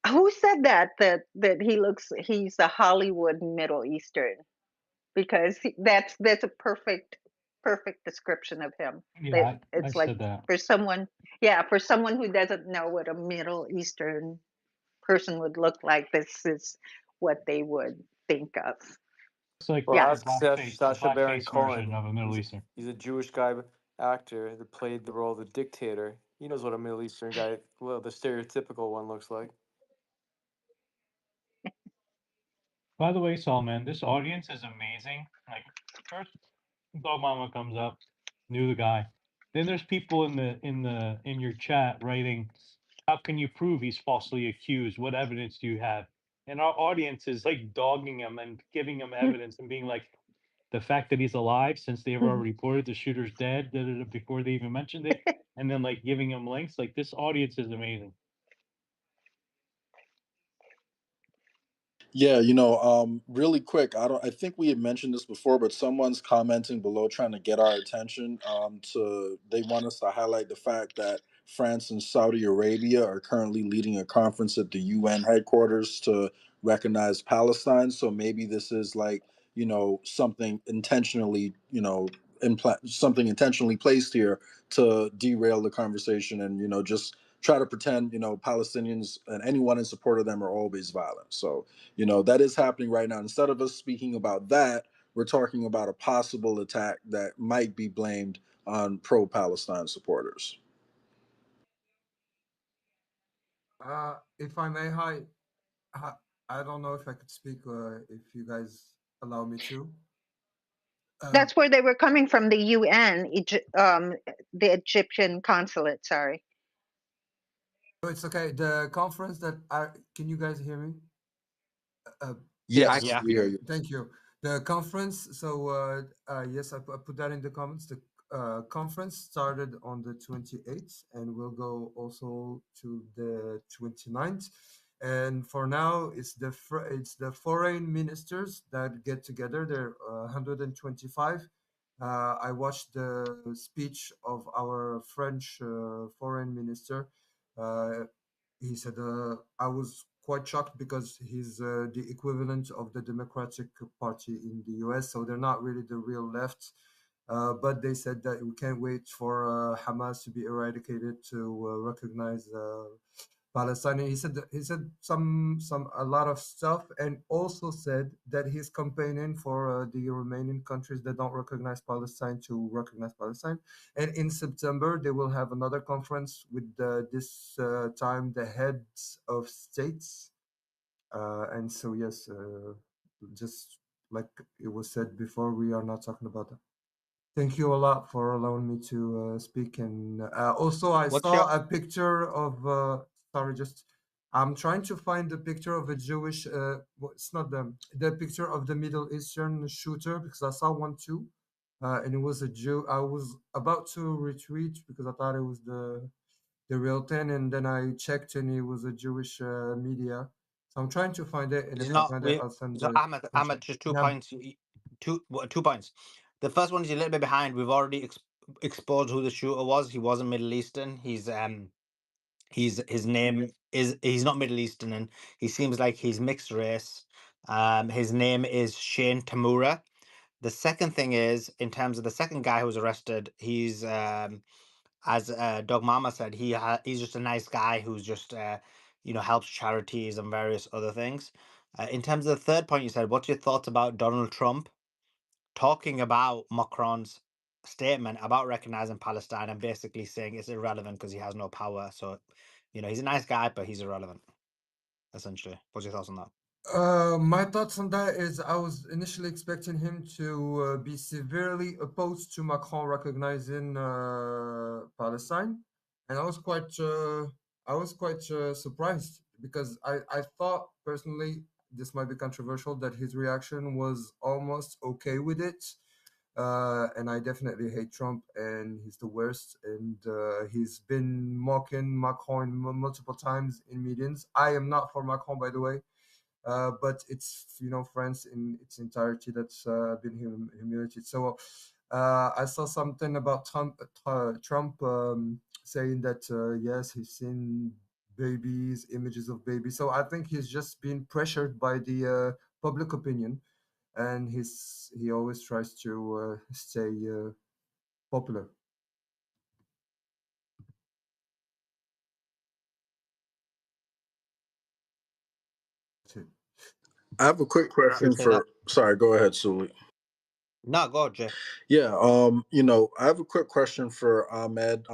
Who said that he's a Hollywood Middle Eastern? Because that's a perfect description of him. Yeah, That I it's like said that. for someone, yeah, for someone who doesn't know what a Middle Eastern person would look like, this is what they would think of. It's like Well, Yeah. the ask the Sacha Baron blackface version Cohen. of a Middle Eastern. He's a Jewish guy actor that played the role of the dictator. He knows what a Middle Eastern guy, well, the stereotypical one looks like. By the way, Salman, this audience is amazing. Like, first, Dog Mama comes up, knew the guy. Then there's people in your chat writing, "How can you prove he's falsely accused? What evidence do you have?" And our audience is like dogging him and giving him evidence and being like, the fact that he's alive since they've already reported the shooter's dead, before they even mentioned it, and then like giving him links. Like this audience is amazing. Yeah, really quick, I think we had mentioned this before, but someone's commenting below trying to get our attention. They want us to highlight the fact that France and Saudi Arabia are currently leading a conference at the UN headquarters to recognize Palestine. So maybe this is like, something intentionally, something intentionally placed here to derail the conversation and, just try to pretend, Palestinians and anyone in support of them are always violent. So, that is happening right now. Instead of us speaking about that, we're talking about a possible attack that might be blamed on pro-Palestine supporters. If I may, hi, I don't know if I could speak, if you guys allow me to. That's where they were coming from, the UN, the Egyptian consulate, sorry. Oh, it's okay. The conference can you guys hear me? Yes, Yeah. we hear you. Thank you. The conference, so yes, I put that in the comments. The conference started on the 28th and will go also to the 29th. And for now, it's the foreign ministers that get together. There are 125. I watched the speech of our French foreign minister. Uh, he said, I was quite shocked because he's the equivalent of the Democratic Party in the US, so they're not really the real left. But they said that we can't wait for Hamas to be eradicated to recognize Palestine. And he said a lot of stuff, and also said that he's campaigning for the remaining countries that don't recognize Palestine to recognize Palestine. And in September, they will have another conference with this time the heads of states. And so, yes, just like it was said before, we are not talking about that. Thank you a lot for allowing me to speak. And also, I What's your saw a picture of, sorry, just, I'm trying to find the picture of a Jewish, it's not the picture of the Middle Eastern shooter, because I saw one too. And it was a Jew. I was about to retweet because I thought it was the real thing. And then I checked and it was a Jewish media. So I'm trying to find it. And It's if I not find it, we I'll send so the Ahmed, screenshot. just 2 Yeah. points. 2 points. The first one is a little bit behind. We've already exposed who the shooter was. He wasn't Middle Eastern. His name is he's not Middle Eastern, and he seems like he's mixed race. His name is Shane Tamura. The second thing is, in terms of the second guy who was arrested, he's as Dog Mama said, he's just a nice guy who's just helps charities and various other things. In terms of the third point you said, what's your thoughts about Donald Trump talking about Macron's statement about recognizing Palestine and basically saying it's irrelevant because he has no power? So, he's a nice guy, but he's irrelevant, essentially. What's your thoughts on that? My thoughts on that is I was initially expecting him to be severely opposed to Macron recognizing Palestine, and I was quite surprised because I thought personally this might be controversial that his reaction was almost okay with it. And I definitely hate Trump, and he's the worst. And he's been mocking Macron multiple times in meetings. I am not for Macron, by the way, but it's France in its entirety that's been humiliated. So I saw something about Trump saying that yes, he's seen babies, images of babies. So I think he's just been pressured by the public opinion, and he always tries to stay popular. That's it. I have a quick question Appreciate that. for. Sorry, go ahead, Suli. No, go, Jay. Yeah, I have a quick question for Ahmed.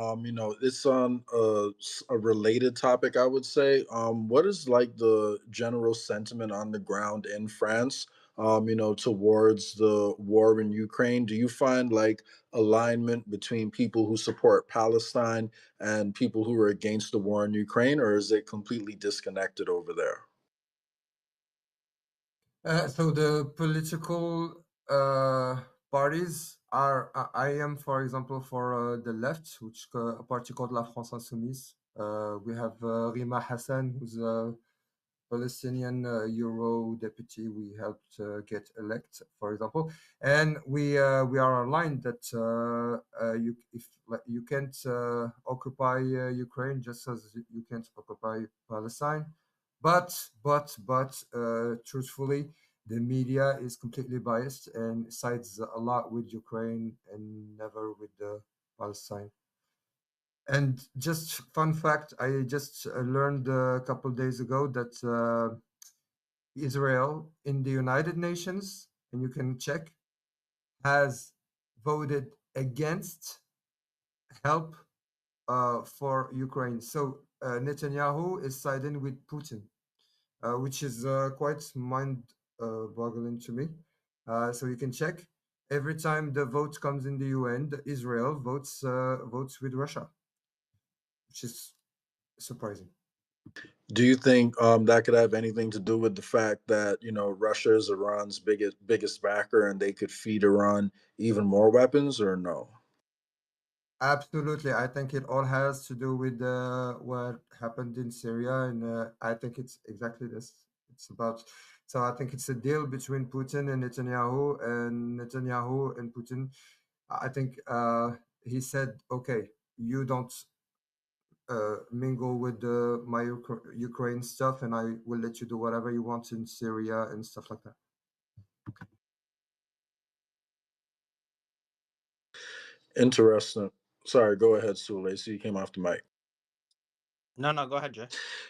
It's on a related topic, I would say. What is like the general sentiment on the ground in France, towards the war in Ukraine? Do you find like alignment between people who support Palestine and people who are against the war in Ukraine, or is it completely disconnected over there? So the political parties are, I am, for example, for the left, which a party called La France Insoumise. We have Rima Hassan, who's a Palestinian Euro deputy we helped get elect, for example, and we are aligned that you if like, you can't occupy Ukraine just as you can't occupy Palestine, but truthfully, the media is completely biased and sides a lot with Ukraine and never with the Palestine. And just fun fact, I just learned a couple days ago that Israel in the United Nations, and you can check, has voted against help for Ukraine. So Netanyahu is siding with Putin, which is quite mind-boggling to me. So you can check. Every time the vote comes in the UN, Israel votes with Russia, which is surprising. Do you think that could have anything to do with the fact that Russia is Iran's biggest backer and they could feed Iran even more weapons, or no? Absolutely. I think it all has to do with what happened in Syria, and I think it's exactly this. It's about, so I think it's a deal between Putin and Netanyahu and Putin. I think he said, okay, you don't mingle with my Ukraine stuff, and I will let you do whatever you want in Syria and stuff like that. Interesting. Sorry, go ahead, Sule. So you came off the mic. No, no, go ahead, Jay.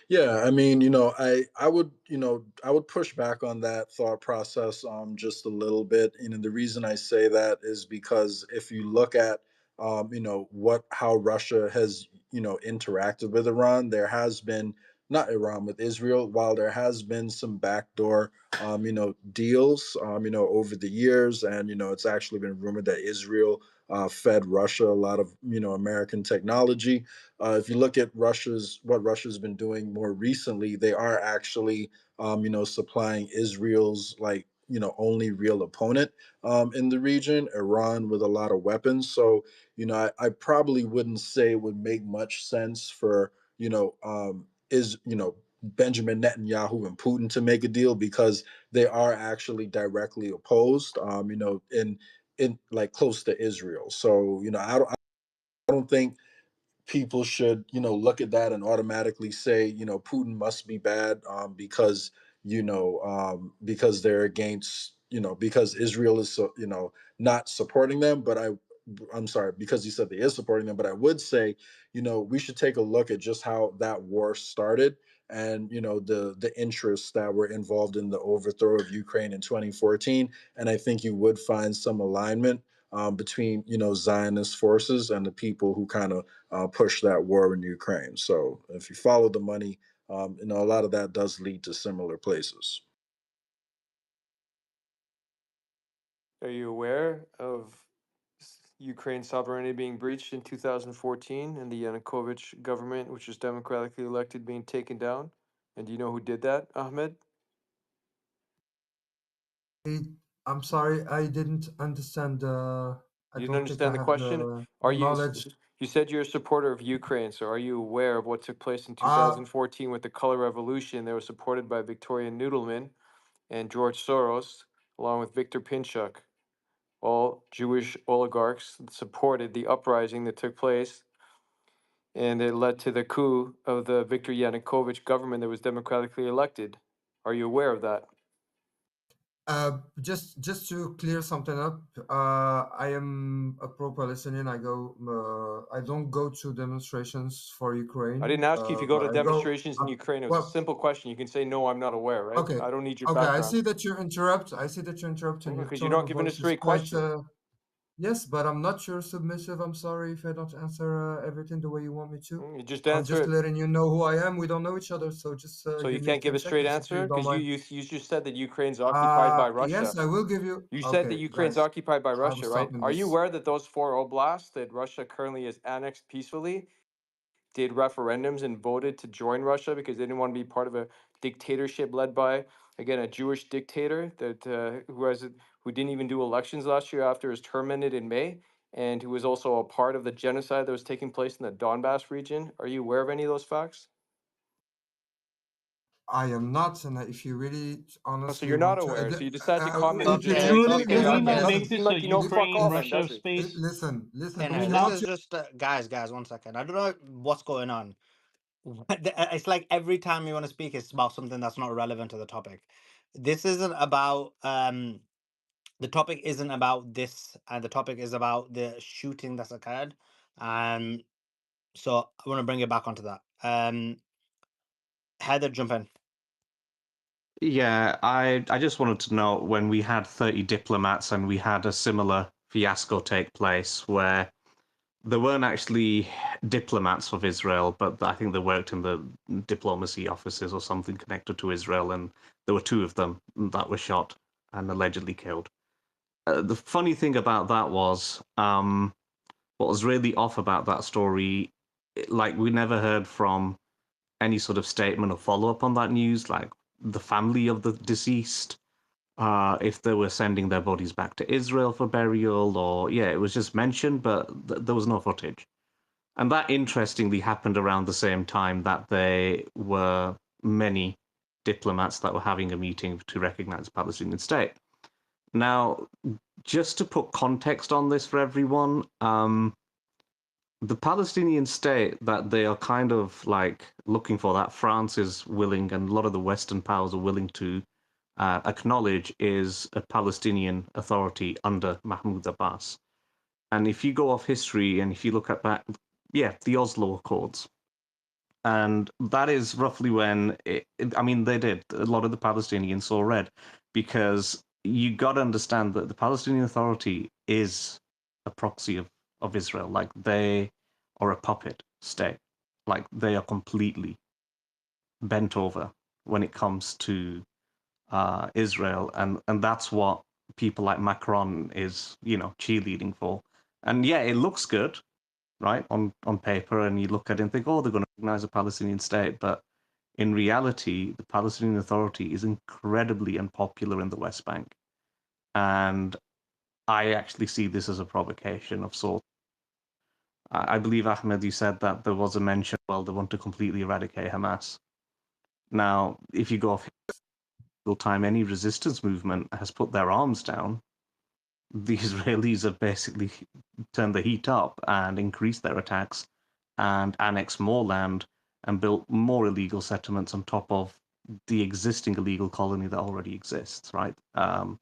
Yeah, I mean, I would push back on that thought process just a little bit. The reason I say that is because if you look at what how Russia has, interacted with Iran, there has been not Iran with Israel, while there has been some backdoor deals over the years, and it's actually been rumored that Israel fed Russia a lot of American technology. If you look at what Russia's been doing more recently, they are actually, supplying Israel's like only real opponent in the region, Iran, with a lot of weapons. So I probably wouldn't say it would make much sense for is Benjamin Netanyahu and Putin to make a deal because they are actually directly opposed, in like close to Israel. So I don't think people should look at that and automatically say Putin must be bad because they're against because Israel is not supporting them. But I'm sorry, because he said they is supporting them, but I would say we should take a look at just how that war started, and the interests that were involved in the overthrow of Ukraine in 2014. And I think you would find some alignment between Zionist forces and the people who kind of push that war in Ukraine. So if you follow the money, a lot of that does lead to similar places. Are you aware of Ukraine's sovereignty being breached in 2014 and the Yanukovych government, which was democratically elected, being taken down? And do you know who did that, Ahmed? I, I'm sorry, I didn't understand. I You didn't don't think I understand the have question? the Are you, knowledge. you said you're a supporter of Ukraine, so are you aware of what took place in Uh, 2014 with the Color Revolution that was supported by Victoria Nudelman and George Soros, along with Viktor Pinchuk? All Jewish oligarchs that supported the uprising that took place and it led to the coup of the Viktor Yanukovych government that was democratically elected. Are you aware of that? Just to clear something up, I am a pro-Palestinian. I don't go to demonstrations for Ukraine. I didn't ask you if you go But to I go. demonstrations in Ukraine. It was a Well, simple question. You can say, no, I'm not aware, right? okay, I don't need your okay. I background. see that you interrupt. I see that you interrupt, and your Because you're tone not of giving a voice is straight quite. question. Yes, but I'm not your submissive. I'm sorry if I don't answer everything the way you want me to. You just I'm answer just it. letting you know who I am. We don't know each other, so just So you give me can't give 10 a straight seconds if you answer? don't Because mind. you just said that Ukraine's occupied by Russia. Yes, I will give you. You said that Okay, Ukraine's guys, occupied by I will Russia, right? stop in Are you this. aware that those 4 oblasts that Russia currently has annexed peacefully did referendums and voted to join Russia because they didn't want to be part of a dictatorship led by, again, a Jewish dictator that who didn't even do elections last year after his term ended in May, and who was also a part of the genocide that was taking place in the Donbass region? Are you aware of any of those facts? I am not, and if you really Oh, so honestly you're not want to, aware. So you decided to comment and if you just Okay, say truly, something that Can we doesn't listen, not make make doesn't listen, seem this a like you know fuck all then, Ukraine-Russia does it? space? listen, listen. We Finish. This want is to. just guys, 1 second. I don't know what's going on. It's like every time you want to speak, it's about something that's not relevant to the topic. This isn't about the topic isn't about this, and the topic is about the shooting that's occurred. Um, so I want to bring it back onto that. Heather, jump in. Yeah, I just wanted to know, when we had 30 diplomats and we had a similar fiasco take place where there weren't actually diplomats of Israel, but I think they worked in the diplomacy offices or something connected to Israel, and there were 2 of them that were shot and allegedly killed. The funny thing about that was, what was really off about that story, like, we never heard from any sort of statement or follow-up on that news, like the family of the deceased, if they were sending their bodies back to Israel for burial, or yeah, it was just mentioned, but there was no footage. And that interestingly happened around the same time that there were many diplomats that were having a meeting to recognize the Palestinian state. Now, just to put context on this for everyone, the Palestinian state that they are kind of like looking for, that France is willing and a lot of the Western powers are willing to acknowledge, is a Palestinian authority under Mahmoud Abbas. And if you go off history and if you look at back, yeah, the Oslo Accords, and that is roughly when I mean, they did, a lot of the Palestinians saw red, because you got to understand that the Palestinian Authority is a proxy of Israel. Like, they are a puppet state. Like, they are completely bent over when it comes to Israel, and that's what people like Macron is, cheerleading for. And yeah, it looks good, right, on paper, and you look at it and think, oh, they're going to recognize a Palestinian state, but in reality, the Palestinian Authority is incredibly unpopular in the West Bank, and I actually see this as a provocation of sorts. I believe, Ahmed, you said that there was a mention, well, they want to completely eradicate Hamas. Now, if you go off time, any resistance movement has put their arms down. The Israelis have basically turned the heat up and increased their attacks and annexed more land and built more illegal settlements on top of the existing illegal colony that already exists, right? And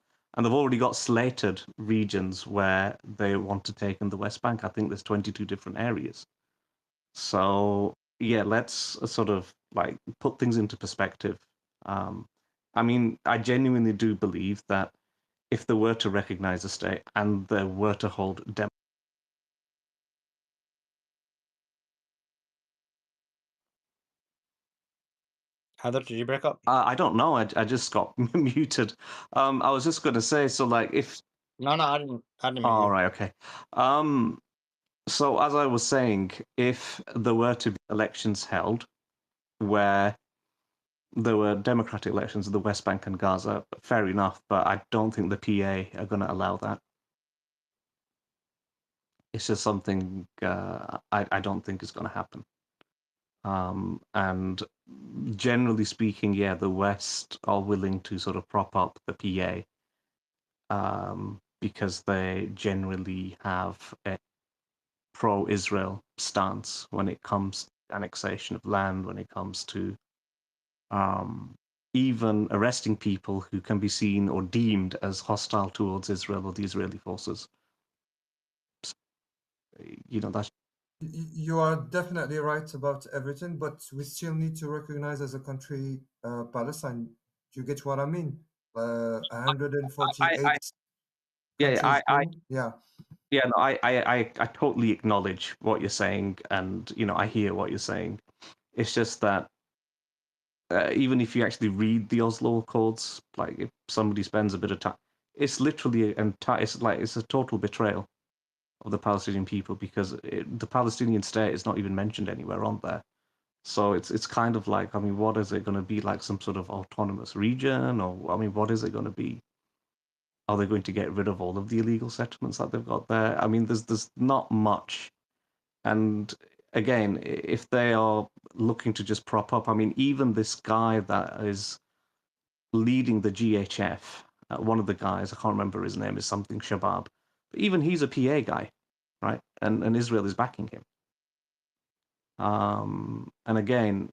they've already got slated regions where they want to take in the West Bank. I think there's 22 different areas. So yeah, let's sort of like put things into perspective. I mean, I genuinely do believe that if they were to recognize a state and they were to hold Heather, did you break up? I don't know. I just got muted. I was just going to say, so like if. No, I didn't. I didn't meet All you. right, okay. So as I was saying, if there were to be elections held where there were democratic elections in the West Bank and Gaza, fair enough, but I don't think the PA are going to allow that. It's just something I don't think is going to happen. And generally speaking, yeah, the West are willing to sort of prop up the PA because they generally have pro-Israel stance when it comes to annexation of land, when it comes to even arresting people who can be seen or deemed as hostile towards Israel or the Israeli forces. So, that's You are definitely right about everything, but we still need to recognize as a country Palestine. Do you get what I mean? I, 148 yeah, countries in. Yeah. yeah, no, I totally acknowledge what you're saying, and I hear what you're saying. It's just that even if you actually read the Oslo Accords, like if somebody spends a bit of time, it's literally it's a total betrayal of the Palestinian people because the Palestinian state is not even mentioned anywhere on there. So it's kind of like, I mean, what is it going to be, like some sort of autonomous region, or I mean, what is it going to be? Are they going to get rid of all of the illegal settlements that they've got there? I mean, there's not much. And again, if they are looking to just prop up, I mean, even this guy that is leading the GHF, one of the guys, I can't remember his name, is something Shabab, but even he's a PA guy, right? And Israel is backing him. And again,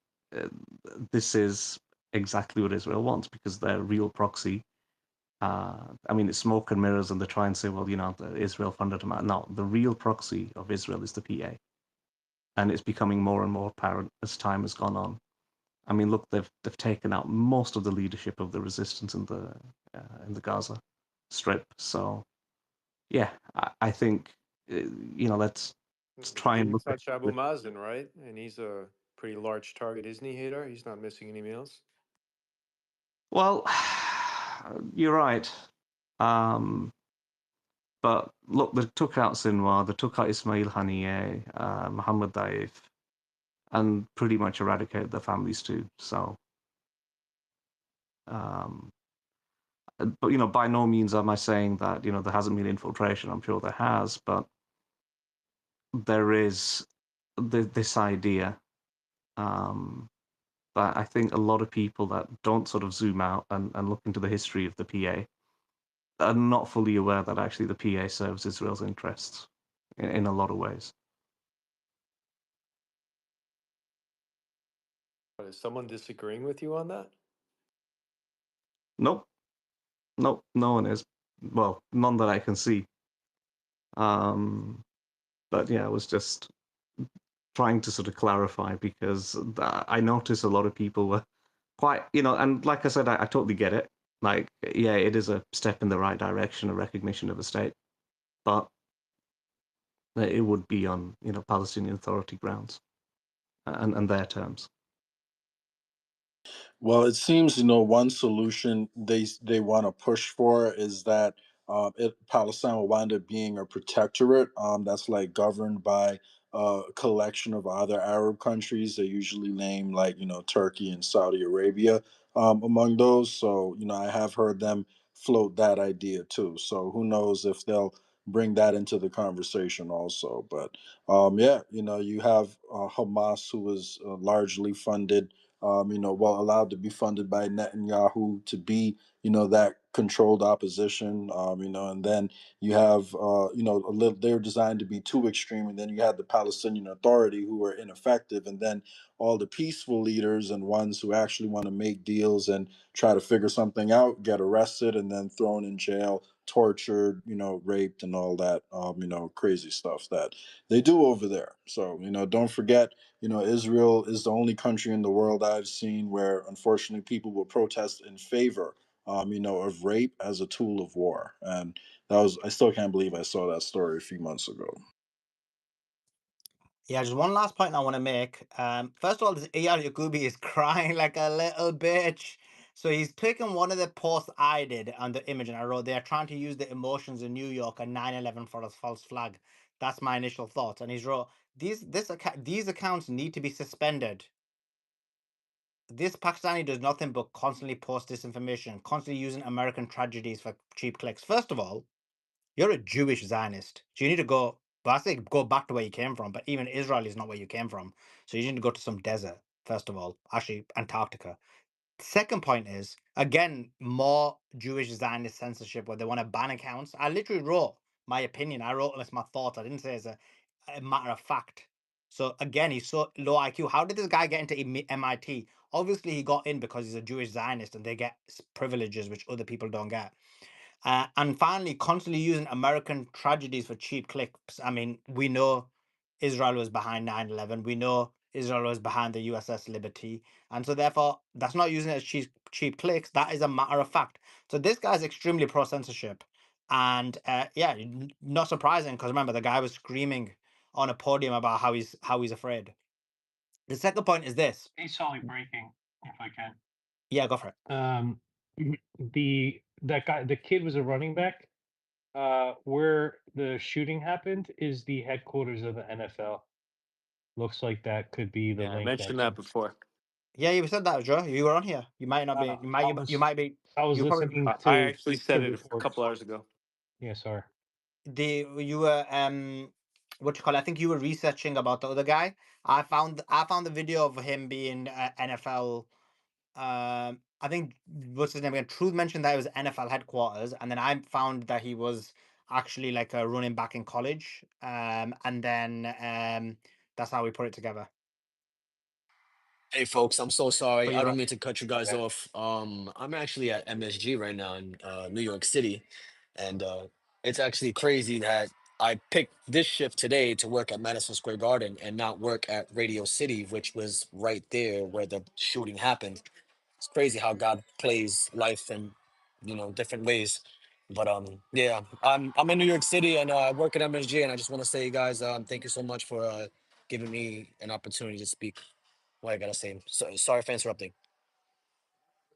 this is exactly what Israel wants because their real proxy. I mean, it's smoke and mirrors, and they try and say, well, Israel funded them. No, the real proxy of Israel is the PA, and it's becoming more and more apparent as time has gone on. I mean, look, they've taken out most of the leadership of the resistance in the Gaza Strip. So, yeah, I think let's try and Didn't look at touch Abu it. Mazen, right? And he's a pretty large target, isn't he, Hader? He's not missing any meals. Well, you're right. But look, they took out Sinwar, they took out Ismail Haniyeh, Muhammad Daif, and pretty much eradicated their families too. So, um, but by no means am I saying that there hasn't been infiltration. I'm sure there has, but there is this idea that I think a lot of people that don't sort of zoom out and look into the history of the PA are not fully aware that actually the PA serves Israel's interests in a lot of ways. Is someone disagreeing with you on that? Nope, nope, no one is. Well, none that I can see. But yeah, I was just trying to sort of clarify because I noticed a lot of people were quite, and like I said, I totally get it. Like, yeah, it is a step in the right direction, a recognition of a state, but it would be on, Palestinian Authority grounds and their terms. Well, it seems one solution they want to push for is that Palestine will wind up being a protectorate that's like governed by a collection of other Arab countries. They usually name like Turkey and Saudi Arabia among those. So I have heard them float that idea too. So who knows if they'll bring that into the conversation also. But yeah, you have Hamas, who is largely funded well, allowed to be funded by Netanyahu to be, that controlled opposition, and then you have, they're designed to be too extreme. And then you have the Palestinian Authority who are ineffective. And then all the peaceful leaders and ones who actually want to make deals and try to figure something out get arrested and then thrown in jail, tortured, raped and all that, crazy stuff that they do over there. So, don't forget, Israel is the only country in the world I've seen where, unfortunately, people will protest in favor, of rape as a tool of war. And I still can't believe I saw that story a few months ago. Yeah, just one last point I want to make. First of all, this Eyal Yakubi is crying like a little bitch. So he's taken one of the posts I did on the image, and I wrote, they are trying to use the emotions in New York and 9/11 for a false flag. That's my initial thought. And he's wrote, these accounts need to be suspended. This Pakistani does nothing but constantly post disinformation, constantly using American tragedies for cheap clicks. First of all, you're a Jewish Zionist. So you need to go, but I say go back to where you came from, but even Israel is not where you came from. So you need to go to some desert, first of all, actually Antarctica. Second point is, again, more Jewish Zionist censorship where they want to ban accounts. I literally wrote my opinion. I wrote this my thoughts. I didn't say it's a a matter of fact. So again, he's so low IQ. How did this guy get into MIT? Obviously, he got in because he's a Jewish Zionist and they get privileges which other people don't get. And finally, constantly using American tragedies for cheap clicks. I mean, we know Israel was behind 9/11. We know Israel was behind the USS Liberty. And so, therefore, that's not using it as cheap clicks. That is a matter of fact. So, this guy's extremely pro censorship. And yeah, not surprising because remember, the guy was screaming on a podium about how he's afraid. The second point is this. Hey, Solly, breaking, if I can. Yeah, go for it. The kid was a running back. Where the shooting happened is the headquarters of the NFL. Looks like that could be the Yeah, I link. mentioned that before. Yeah, you said that, Joe. You were on here. You might not be. You might be. I was You probably listening I to actually said it a reports. couple hours ago. Yeah, sorry. you were what you call it? I think you were researching about the other guy. I found the video of him being NFL. I think what's his name again? Truth mentioned that it was NFL headquarters, and then I found that he was actually like a running back in college. And then that's how we put it together. Hey folks, I'm so sorry. But I you're don't right. mean to cut you guys off. I'm actually at MSG right now in New York City, and it's actually crazy that I picked this shift today to work at Madison Square Garden and not work at Radio City, which was right there where the shooting happened. It's crazy how God plays life in, different ways. But yeah, I'm in New York City and I work at MSG, and I just want to say, guys, thank you so much for giving me an opportunity to speak what I gotta say. So, sorry for interrupting.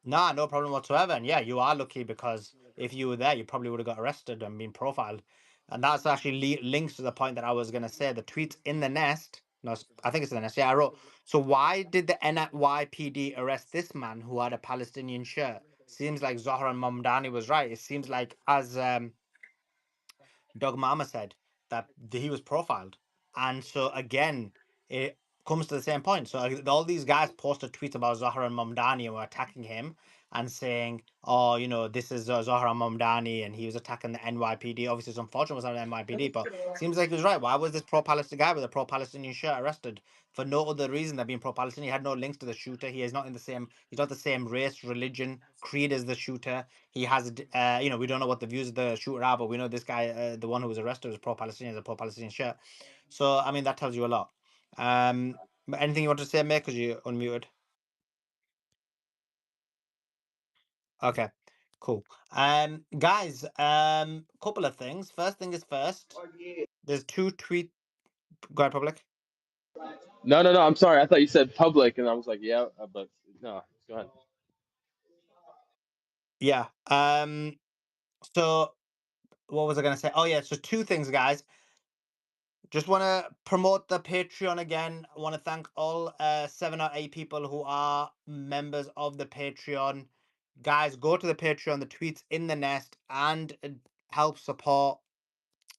Nah, no problem whatsoever. And yeah, you are lucky because if you were there, you probably would have got arrested and been profiled. And that's actually links to the point that I was going to say. The tweets in the nest. No, I think it's in the nest. Yeah, I wrote. So why did the NYPD arrest this man who had a Palestinian shirt? Seems like Zohran Mamdani was right. It seems like, as Doug Mama said, that he was profiled. And so again, it comes to the same point. So all these guys posted tweets about Zohran Mamdani and were attacking him and saying, oh, this is Zohran Mamdani and he was attacking the NYPD. Obviously, it's unfortunate it was on the NYPD, but seems like he was right. Why was this pro-Palestinian guy with a pro-Palestinian shirt arrested for no other reason than being pro-Palestinian? He had no links to the shooter. He's not the same race, religion, creed as the shooter. He has, we don't know what the views of the shooter are, but we know this guy, the one who was arrested, was pro-Palestinian, has a pro-Palestinian shirt. So, I mean, that tells you a lot. But anything you want to say, mate? Because you're unmuted. Okay, cool. Guys, couple of things. First thing is first. There's two tweet. Go ahead, public. No. I'm sorry. I thought you said public, and I was like, yeah, but no. Go ahead. Yeah. So what was I gonna say? Oh yeah. So two things, guys. Just want to promote the Patreon again. I want to thank all 7 or 8 people who are members of the Patreon. Guys, go to the Patreon, the tweets in the nest, and help support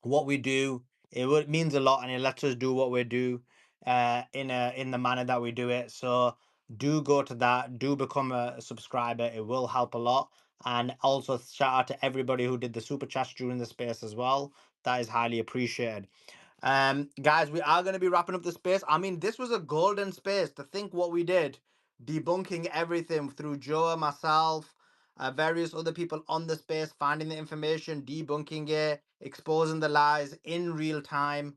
what we do. It means a lot, and it lets us do what we do in the manner that we do it. So do go to that. Do become a subscriber. It will help a lot. And also shout out to everybody who did the super chats during the space as well. That is highly appreciated. Guys, we are going to be wrapping up the space. I mean, this was a golden space to think what we did, debunking everything through Joe, myself, various other people on the space, finding the information, debunking it, exposing the lies in real time,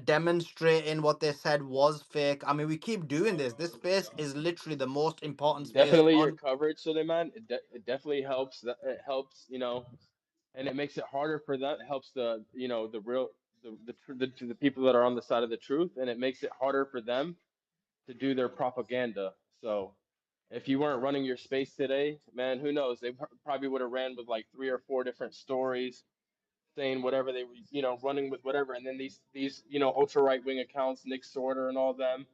demonstrating what they said was fake. I mean, we keep doing this. This space is literally the most important space Definitely your on. coverage, Suleiman. It definitely helps. It helps, and it makes it harder for them. It helps the real the people that are on the side of the truth, and it makes it harder for them to do their propaganda. So if you weren't running your space today, man, who knows? They probably would have ran with like 3 or 4 different stories, saying whatever they were, running with whatever, and then these ultra right wing accounts, Nick Sorter and all them,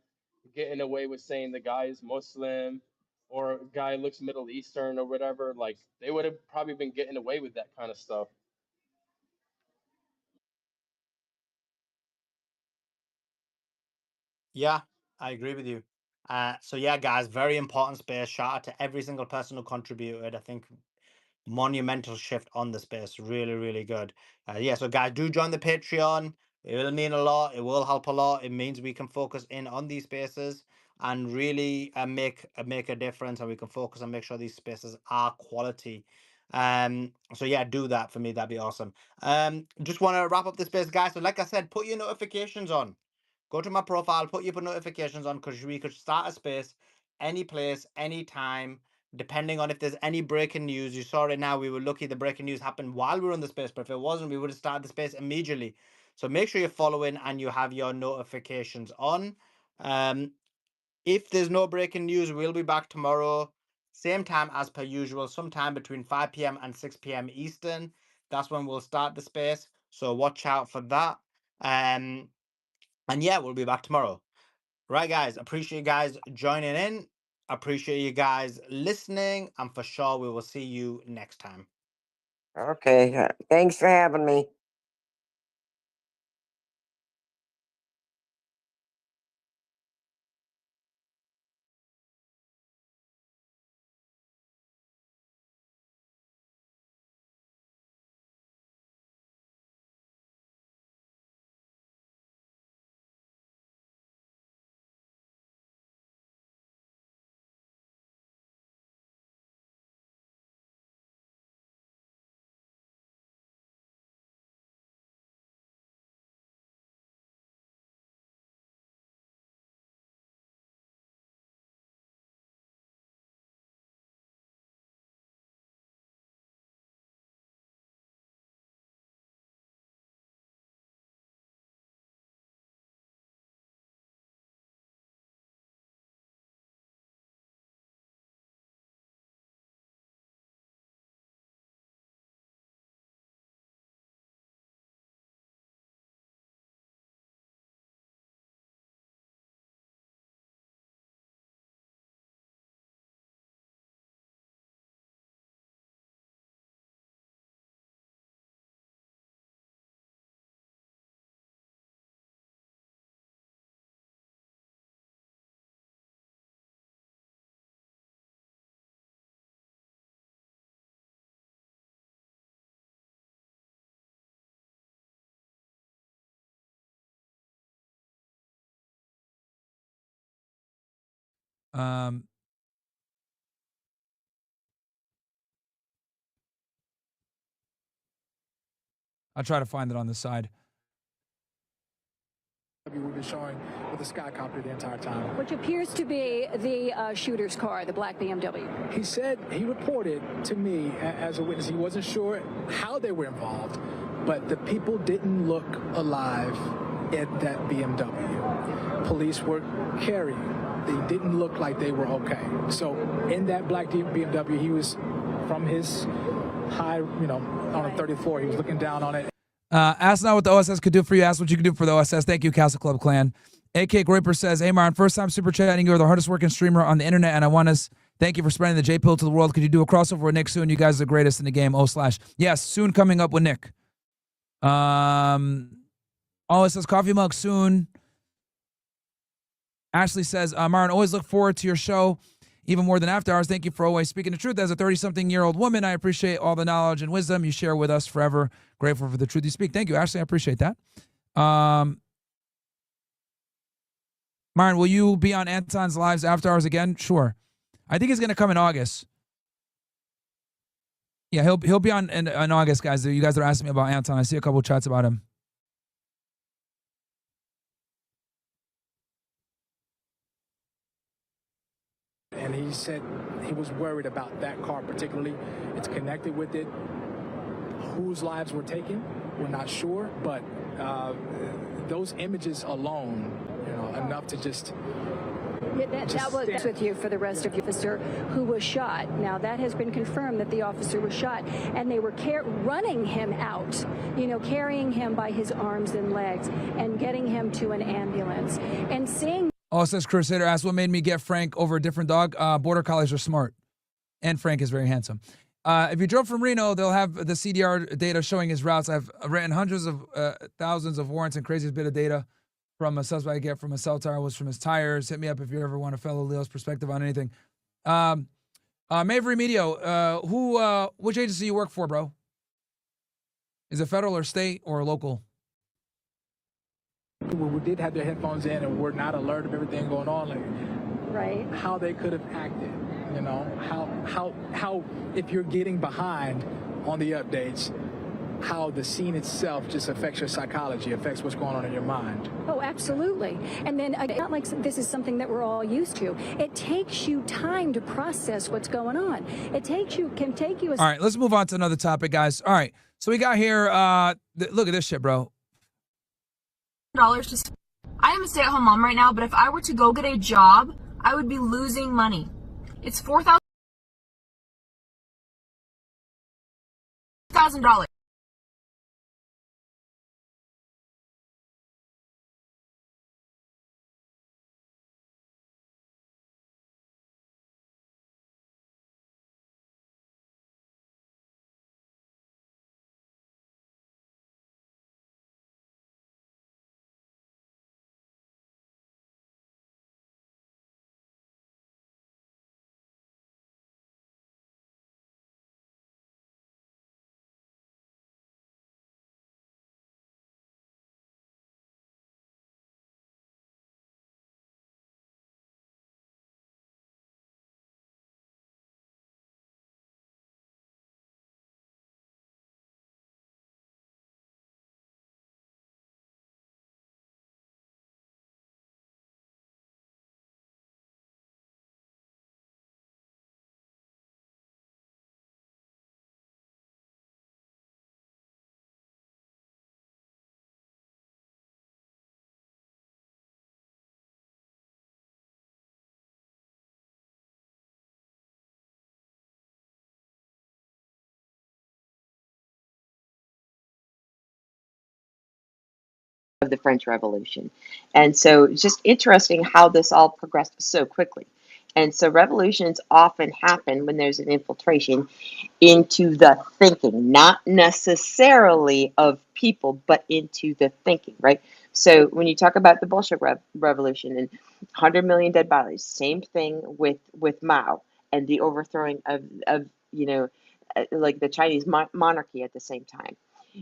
getting away with saying the guy is Muslim or a guy looks Middle Eastern or whatever. Like they would have probably been getting away with that kind of stuff. Yeah, I agree with you. So yeah, guys, very important space. Shout out to every single person who contributed. I think monumental shift on the space. Really, really good. Yeah, so guys, do join the Patreon. It will mean a lot. It will help a lot. It means we can focus in on these spaces and really make a difference, and we can focus and make sure these spaces are quality. So yeah, do that for me. That'd be awesome. Just want to wrap up the space, guys. So like I said, put your notifications on. Go to my profile, put your notifications on, because we could start a space any place, any time, depending on if there's any breaking news. You saw it now. We were lucky the breaking news happened while we were in the space, but if it wasn't, we would have started the space immediately. So make sure you're following and you have your notifications on. If there's no breaking news, we'll be back tomorrow, same time as per usual, sometime between 5 p.m. and 6 p.m. Eastern. That's when we'll start the space. So watch out for that. And yeah, we'll be back tomorrow. Right, guys. Appreciate you guys joining in. Appreciate you guys listening. And for sure, we will see you next time. Okay. Thanks for having me. Um, I'll try to find it on the side. We've been showing with the skycopter the entire time. Which appears to be the shooter's car, the black BMW. He said, he reported to me as a witness, he wasn't sure how they were involved, but the people didn't look alive at that BMW. Police were carrying. They didn't look like they were okay. So in that black BMW, he was from his high, on the 30th floor, he was looking down on it. Ask not what the OSS could do for you. Ask what you can do for the OSS. Thank you, Castle Club Clan. AK Groiper says, hey, Martin, first time super chatting. You're the hardest working streamer on the internet, and I want to thank you for spreading the J-Pill to the world. Could you do a crossover with Nick soon? You guys are the greatest in the game. Yes, soon coming up with Nick. OSS coffee mug soon. Ashley says, Martin, always look forward to your show, even more than after hours. Thank you for always speaking the truth. As a 30-something-year-old woman, I appreciate all the knowledge and wisdom you share with us forever. Grateful for the truth you speak. Thank you, Ashley. I appreciate that. Martin, will you be on Anton's Lives after hours again? Sure. I think he's going to come in August. Yeah, he'll be on in August, guys. You guys are asking me about Anton. I see a couple of chats about him. And he said he was worried about that car particularly. It's connected with it. Whose lives were taken, we're not sure, but those images alone, enough to just... That was with you for the rest of the officer who was shot. Now, that has been confirmed that the officer was shot, and they were running him out, carrying him by his arms and legs and getting him to an ambulance. And seeing... Says Crusader asks, what made me get Frank over a different dog? Border Collies are smart, and Frank is very handsome. If you drove from Reno, they'll have the CDR data showing his routes. I've written hundreds of thousands of warrants and craziest bit of data from a suspect I get from a cell tower was from his tires. Hit me up if you ever want a fellow Leo's perspective on anything. Mavery Medio, which agency you work for, bro? Is it federal or state or local? who did have their headphones in and were not alert of everything going on, like Right. how they could have acted, you know, how if you're getting behind on the updates, how the scene itself just affects your psychology, affects what's going on in your mind. Oh, absolutely. And then not like this is something that we're all used to. It takes you time to process what's going on. Can take you. All right, let's move on to another topic, guys. All right, so we got here. Look at this shit, bro. Just I am a stay-at-home mom right now, but if I were to go get a job, I would be losing money. It's $4,000. Of the French Revolution. And so it's just interesting how this all progressed so quickly. And so revolutions often happen when there's an infiltration into the thinking, not necessarily of people, but into the thinking, right? So when you talk about the Bolshevik Revolution and 100 million dead bodies, same thing with Mao and the overthrowing of like the Chinese monarchy at the same time.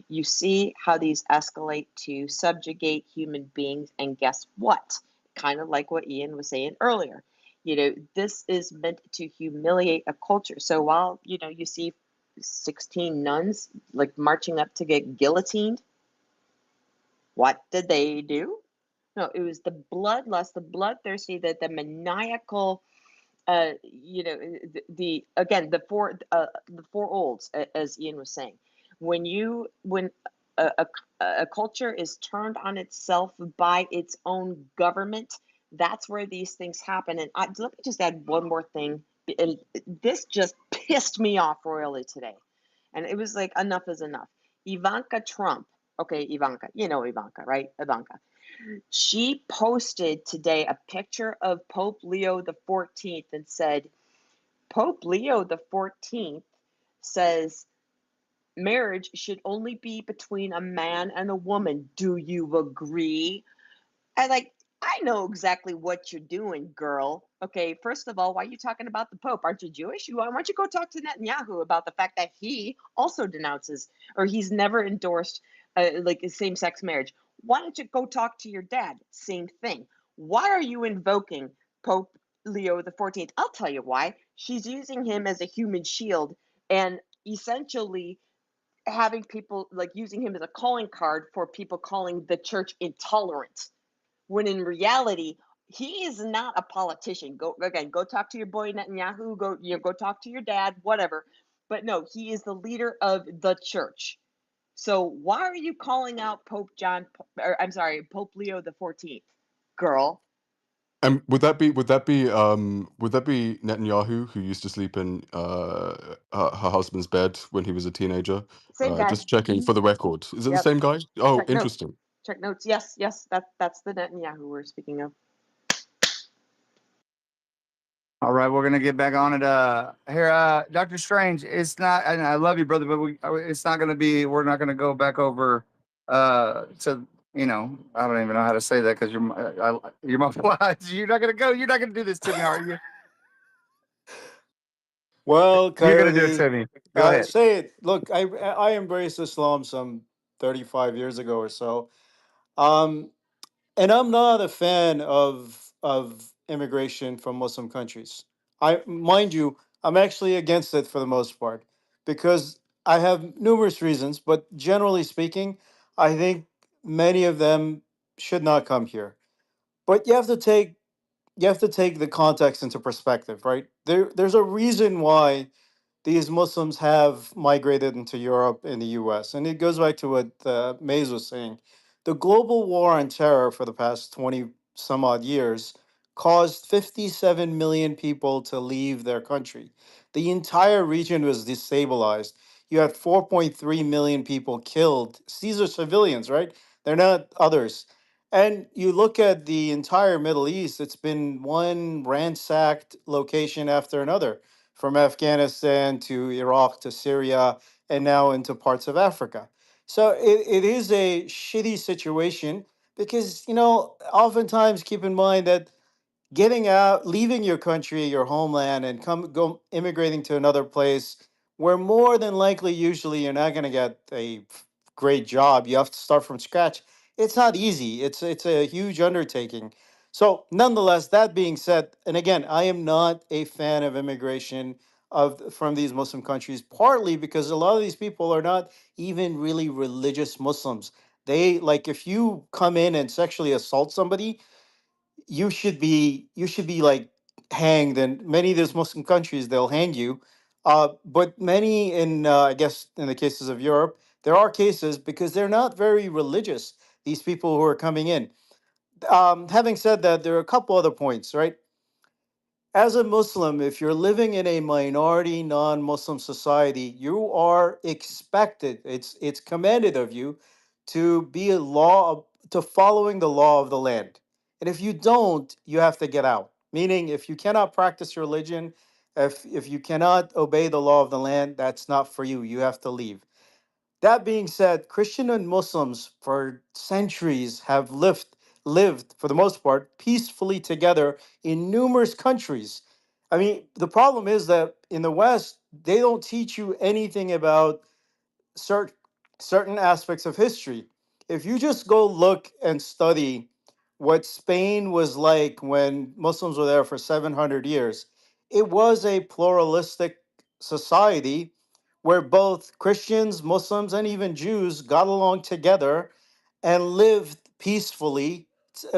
You see how these escalate to subjugate human beings, and guess what? Kind of like what Ian was saying earlier. This is meant to humiliate a culture. So while, you see 16 nuns like marching up to get guillotined, what did they do? No, it was the bloodlust, the bloodthirsty, the maniacal, again, the four olds, as Ian was saying. When a culture is turned on itself by its own government, that's where these things happen. And let me just add one more thing. And this just pissed me off royally today. And it was like, enough is enough. Ivanka Trump, okay, Ivanka, Ivanka, right? Ivanka. She posted today a picture of Pope Leo the 14th and said, Pope Leo the 14th says marriage should only be between a man and a woman. Do you agree? I know exactly what you're doing, girl. Okay, first of all, why are you talking about the Pope? Aren't you Jewish? Why don't you go talk to Netanyahu about the fact that he also denounces, or he's never endorsed like same-sex marriage? Why don't you go talk to your dad? Same thing. Why are you invoking Pope Leo the 14th? I'll tell you why. She's using him as a human shield and essentially having people like using him as a calling card for people calling the church intolerant, when in reality he is not a politician. Go talk to your boy Netanyahu, go talk to your dad, whatever. But no, he is the leader of the church. So why are you calling out Pope Leo the 14th, girl? And would that be Netanyahu, who used to sleep in her husband's bed when he was a teenager? Same guy. Just checking for the record. Is it the Yep. same guy? Oh, Check notes. interesting. Check notes. Yes, that's the Netanyahu we're speaking of. All right, we're gonna get back on it. Here, Doctor Strange. It's not, and I love you, brother, but it's not gonna be. We're not gonna go back over. To I don't even know how to say that because you're my. You're not gonna go. You're not gonna do this to me, are you? Well, You're gonna do it Coyote, to me. Go ahead. say it. Look, I embraced Islam some 35 years ago or so. Um, and I'm not a fan of immigration from Muslim countries. I mind you, I'm actually against it for the most part because I have numerous reasons, but generally speaking, I think many of them should not come here. But you have to take the context into perspective, right? There's a reason why these Muslims have migrated into Europe and the US. And it goes back to what Mays was saying. The global war on terror for the past 20 some odd years caused 57 million people to leave their country. The entire region was destabilized. You had 4.3 million people killed. These are civilians, right? They're not others. And you look at the entire Middle East, it's been one ransacked location after another, from Afghanistan to Iraq to Syria and now into parts of Africa. So it is a shitty situation because, oftentimes keep in mind that getting out, leaving your country, your homeland, and go immigrating to another place where more than likely, usually, you're not going to get a great job. You have to start from scratch. It's not easy. It's a huge undertaking. So, nonetheless, that being said, and again, I am not a fan of immigration from these Muslim countries, partly because a lot of these people are not even really religious Muslims. They like if you come in and sexually assault somebody, you should be like hanged. And many of those Muslim countries, they'll hang you. But many in I guess in the cases of Europe, there are cases because they're not very religious, these people who are coming in. Having said that, there are a couple other points, right? As a Muslim, if you're living in a minority non-Muslim society, you are expected, it's commanded of you to be to following the law of the land. And if you don't, you have to get out. Meaning if you cannot practice your religion, if you cannot obey the law of the land, that's not for you. You have to leave. That being said, Christian and Muslims for centuries have lived for the most part peacefully together in numerous countries. I mean, the problem is that in the West, they don't teach you anything about cer- certain aspects of history. If you just go look and study what Spain was like when Muslims were there for 700 years, it was a pluralistic society where both Christians, Muslims, and even Jews got along together and lived peacefully,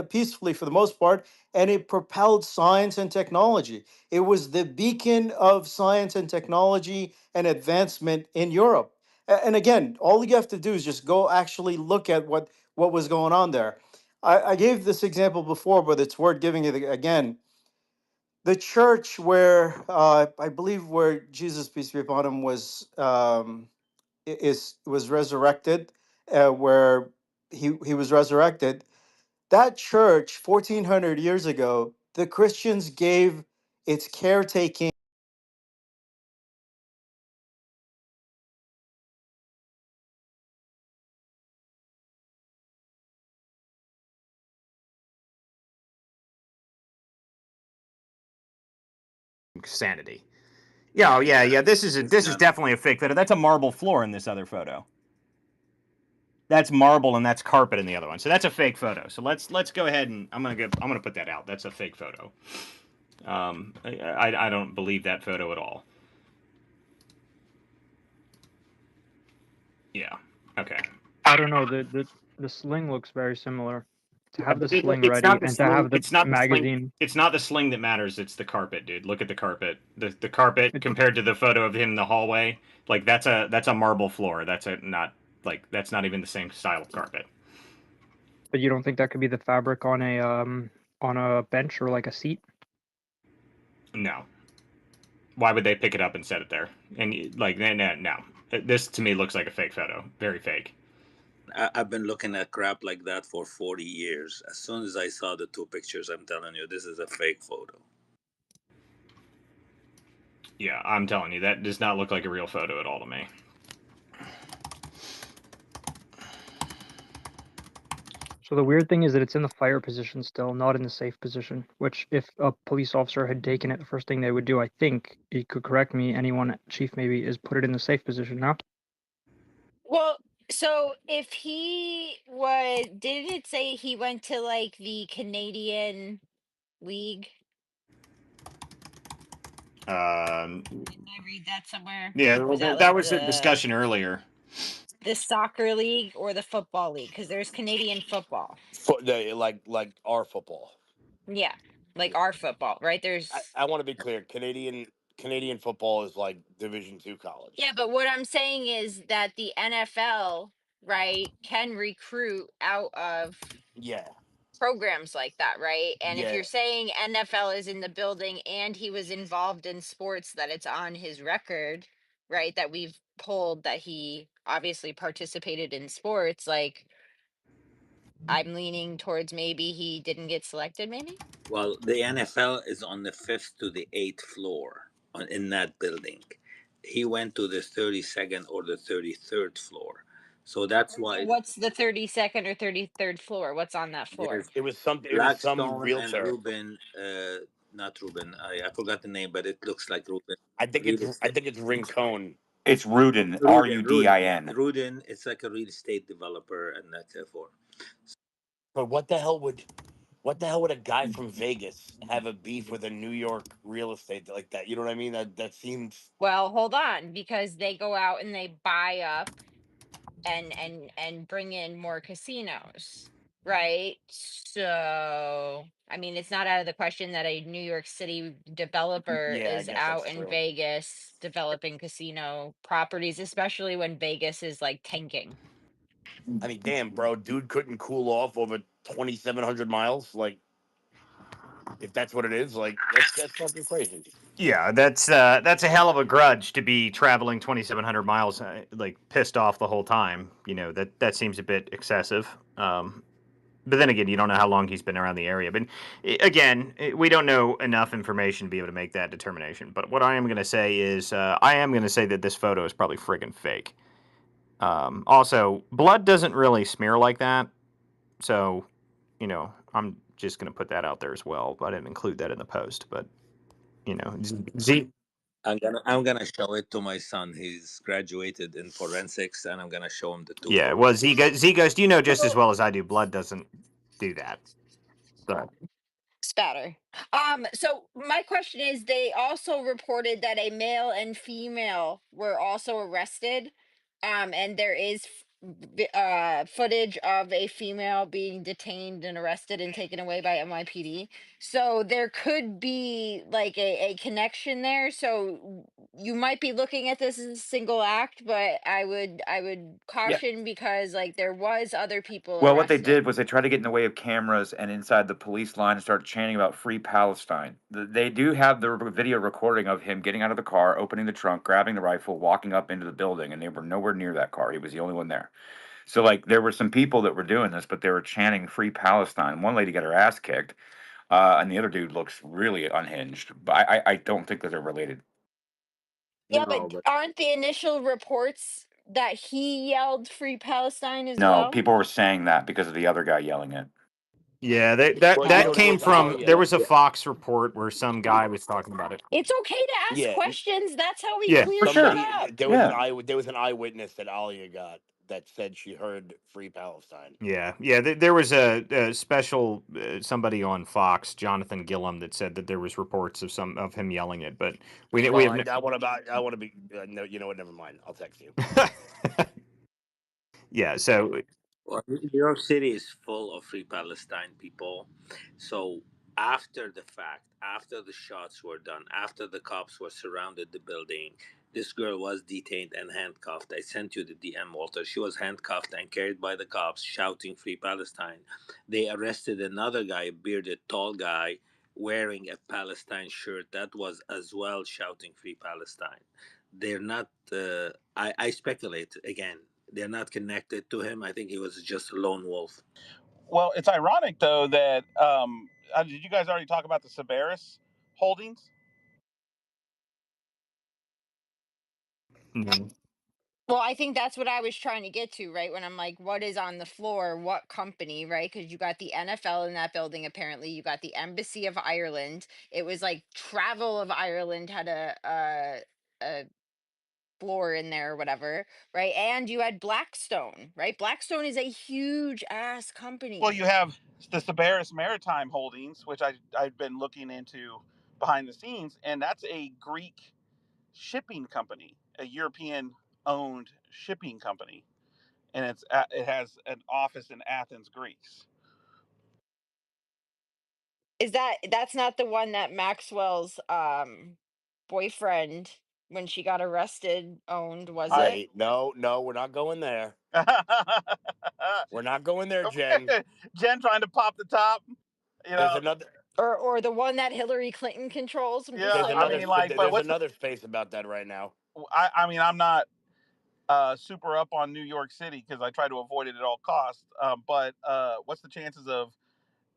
peacefully for the most part, and it propelled science and technology. It was the beacon of science and technology and advancement in Europe. And again, all you have to do is just go actually look at what was going on there. I gave this example before, but it's worth giving it again. The church where I believe where Jesus, peace be upon him, was resurrected, where he was resurrected. That church, 1400 years ago, the Christians gave its caretaking Sanity. Yeah, oh, yeah. This is definitely a fake photo. That's a marble floor in this other photo. That's marble and that's carpet in the other one. So that's a fake photo. So let's go ahead and I'm gonna put that out. That's a fake photo. I don't believe that photo at all. Yeah. Okay. I don't know. The sling looks very similar. To have the Dude, sling it's ready not the and to sling. have the It's not the sling. magazine. It's not the sling that matters. It's the carpet, dude. Look at the carpet. The carpet It, compared to the photo of him in the hallway. Like that's a marble floor. That's not even the same style of carpet. but you don't think that could be the fabric on a bench or like a seat? No. Why would they pick it up and set it there? And like no. This to me looks like a fake photo. Very fake. I've been looking at crap like that for 40 years. As soon as I saw the two pictures, I'm telling you, this is a fake photo. Yeah, I'm telling you, that does not look like a real photo at all to me. So the weird thing is that it's in the fire position still, not in the safe position, which if a police officer had taken it, the first thing they would do, I think, you could correct me, anyone, chief maybe, is put it in the safe position now. Well, So if he was, did it say he went to like the Canadian League? Didn't I read that somewhere? Yeah, Was that that like was a discussion earlier. the soccer league or the football league? Because there's Canadian football. Like our football. Yeah, like our football, right? There's I want to be clear. Canadian football is like Division II college. yeah, but what I'm saying is that the NFL, right, can recruit out of Yeah. programs like that, right? And if Yeah. you're saying NFL is in the building and he was involved in sports, that it's on his record, right? That we've pulled that he obviously participated in sports, like I'm leaning towards maybe he didn't get selected, maybe? Well, the NFL is on the 5th to the 8th floor in that building. He went to the 32nd or the 33rd floor. So that's why What's the 32nd or 33rd floor? What's on that floor? It was some Blackstone and realtor. Ruben, not Ruben, I forgot the name, but it looks like Ruben. I think Real it's estate. Rincon. It's Rudin, Rudin, Rudin. Rudin, it's like a real estate developer, and that's for. But what the hell would a guy from Vegas have a beef with a New York real estate like that? You know what I mean? That seems. Well, hold on, because they go out and they buy up and bring in more casinos, right? So I mean, it's not out of the question that a New York City developer Yeah, I is guess that's out in true. Vegas developing casino properties, especially when Vegas is like tanking. I mean, damn, bro, dude couldn't cool off over 2,700 miles. Like, if that's what it is, like that's fucking crazy. Yeah, that's a hell of a grudge to be traveling 2,700 miles, like pissed off the whole time. You know that seems a bit excessive. But then again, you don't know how long he's been around the area. But again, we don't know enough information to be able to make that determination. But what I am going to say is, I am going to say that this photo is probably friggin' fake. Also, blood doesn't really smear like that, so you know, I'm just going to put that out there as well. I didn't include that in the post, but you know, Z. I'm gonna show it to my son. He's graduated in forensics, and I'm gonna show him the two Yeah, photos. well, Z Ghost, you know just as well as I do, blood doesn't do that. So. Spatter. So my question is, they also reported that a male and female were also arrested. And there is footage of a female being detained and arrested and taken away by NYPD. So there could be like a connection there. So you might be looking at this as a single act, but I would Yeah. caution, because like there was other people Well, what they arrested. did was they tried to get in the way of cameras and inside the police line and start chanting about free Palestine. They do have the video recording of him getting out of the car, opening the trunk, grabbing the rifle, walking up into the building, and they were nowhere near that car. He was the only one there. So, like, there were some people that were doing this, but they were chanting free Palestine. One lady got her ass kicked, and the other dude looks really unhinged. But I don't think that they're related. Yeah, No, but but aren't the initial reports that he yelled "Free Palestine" as No, well? people were saying that because of the other guy yelling it. Yeah, that Well, you know that what it came is? I'll tell from. you. There was a Fox report where some guy was talking about it. It's okay to ask Yeah, questions. That's how we Yeah, clear For shit sure. somebody up. Yeah. there was an eyewitness that Alia got that said she heard free Palestine. yeah. There was a special somebody on Fox, Jonathan Gillum, that said that there was reports of him yelling it, but we Well, have no, I want to be. No, you know what? Never mind. I'll text you. yeah. So well, New York City is full of free Palestine people. So after the fact, after the shots were done, after the cops were surrounded the building, this girl was detained and handcuffed. I sent you the DM, Walter. She was handcuffed and carried by the cops, shouting "Free Palestine." They arrested another guy, a bearded, tall guy, wearing a Palestine shirt that was as well shouting "Free Palestine." They're not. I speculate again. They're not connected to him. I think he was just a lone wolf. Well, it's ironic though that did you guys already talk about the Sabaris holdings? mm, Well, I think that's what I was trying to get to, right? When I'm like, what is on the floor? What company, right? Because you got the NFL in that building, apparently. You got the Embassy of Ireland. It was like Travel of Ireland had a floor in there or whatever, right? And you had Blackstone, right? Blackstone is a huge ass company. Well, you have the Cerberus Maritime Holdings, which I've been looking into behind the scenes, and that's a Greek shipping company, a European-owned shipping company, and it has an office in Athens, Greece. Is that's not the one that Maxwell's boyfriend, when she got arrested, owned, was it? Wait, no, we're not going there. We're not going there, Jen. Jen trying to pop the top. There's another. Or the one that Hillary Clinton controls. I'm just There's saying. another. but There's what's another space about that right now. I mean, I'm not super up on New York City because I try to avoid it at all costs. But what's the chances of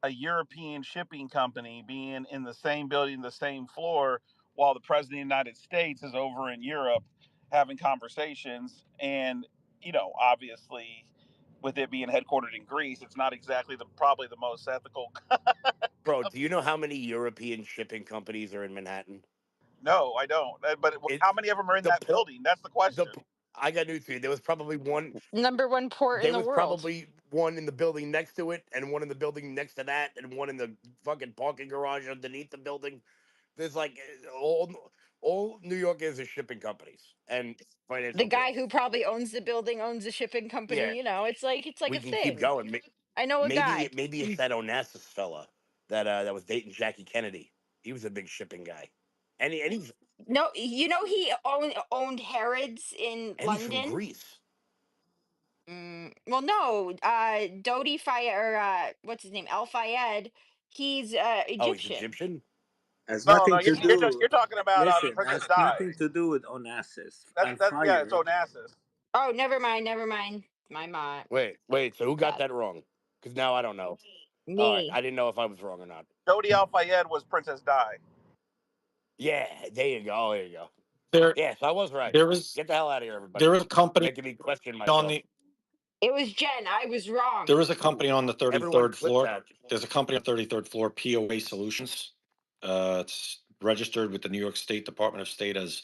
a European shipping company being in the same building, the same floor, while the president of the United States is over in Europe having conversations? And, obviously, with it being headquartered in Greece, it's not exactly probably the most ethical. Bro, do you know how many European shipping companies are in Manhattan? No, I don't. But how many of them are in that building? That's the question. I got news for you. There was probably one. Number one port in the world. There was probably one in the building next to it, and one in the building next to that, and one in the fucking parking garage underneath the building. There's like all New York is shipping companies and financial. The guy who probably owns the building owns a shipping company. Yeah. It's like We a can thing. keep going. I know a guy. Maybe it's that Onassis fella that was dating Jackie Kennedy. He was a big shipping guy, and he's No, he owned Harrods in London. He's from Greece. Well, no, Dodi Fayed, or what's his name, El Fayed. He's Egyptian. Oh, he's Egyptian. Has No, nothing to do. you're talking about Listen, Princess has Di. nothing to do with Onassis. It's Onassis. Oh, never mind. My mind. Wait. So who got that wrong? Because now I don't know. Me. All right, I didn't know if I was wrong or not. Dodi El Fayed was Princess Di. Yeah, there you go. Oh, there you go. There, yes, I was right. there was Get the hell out of here, everybody. there was a company making me question myself. on the It was Jen. I was wrong. there was a company on the 33rd Everyone floor. that. There's a company on the 33rd floor, POA Solutions. It's registered with the New York State Department of State as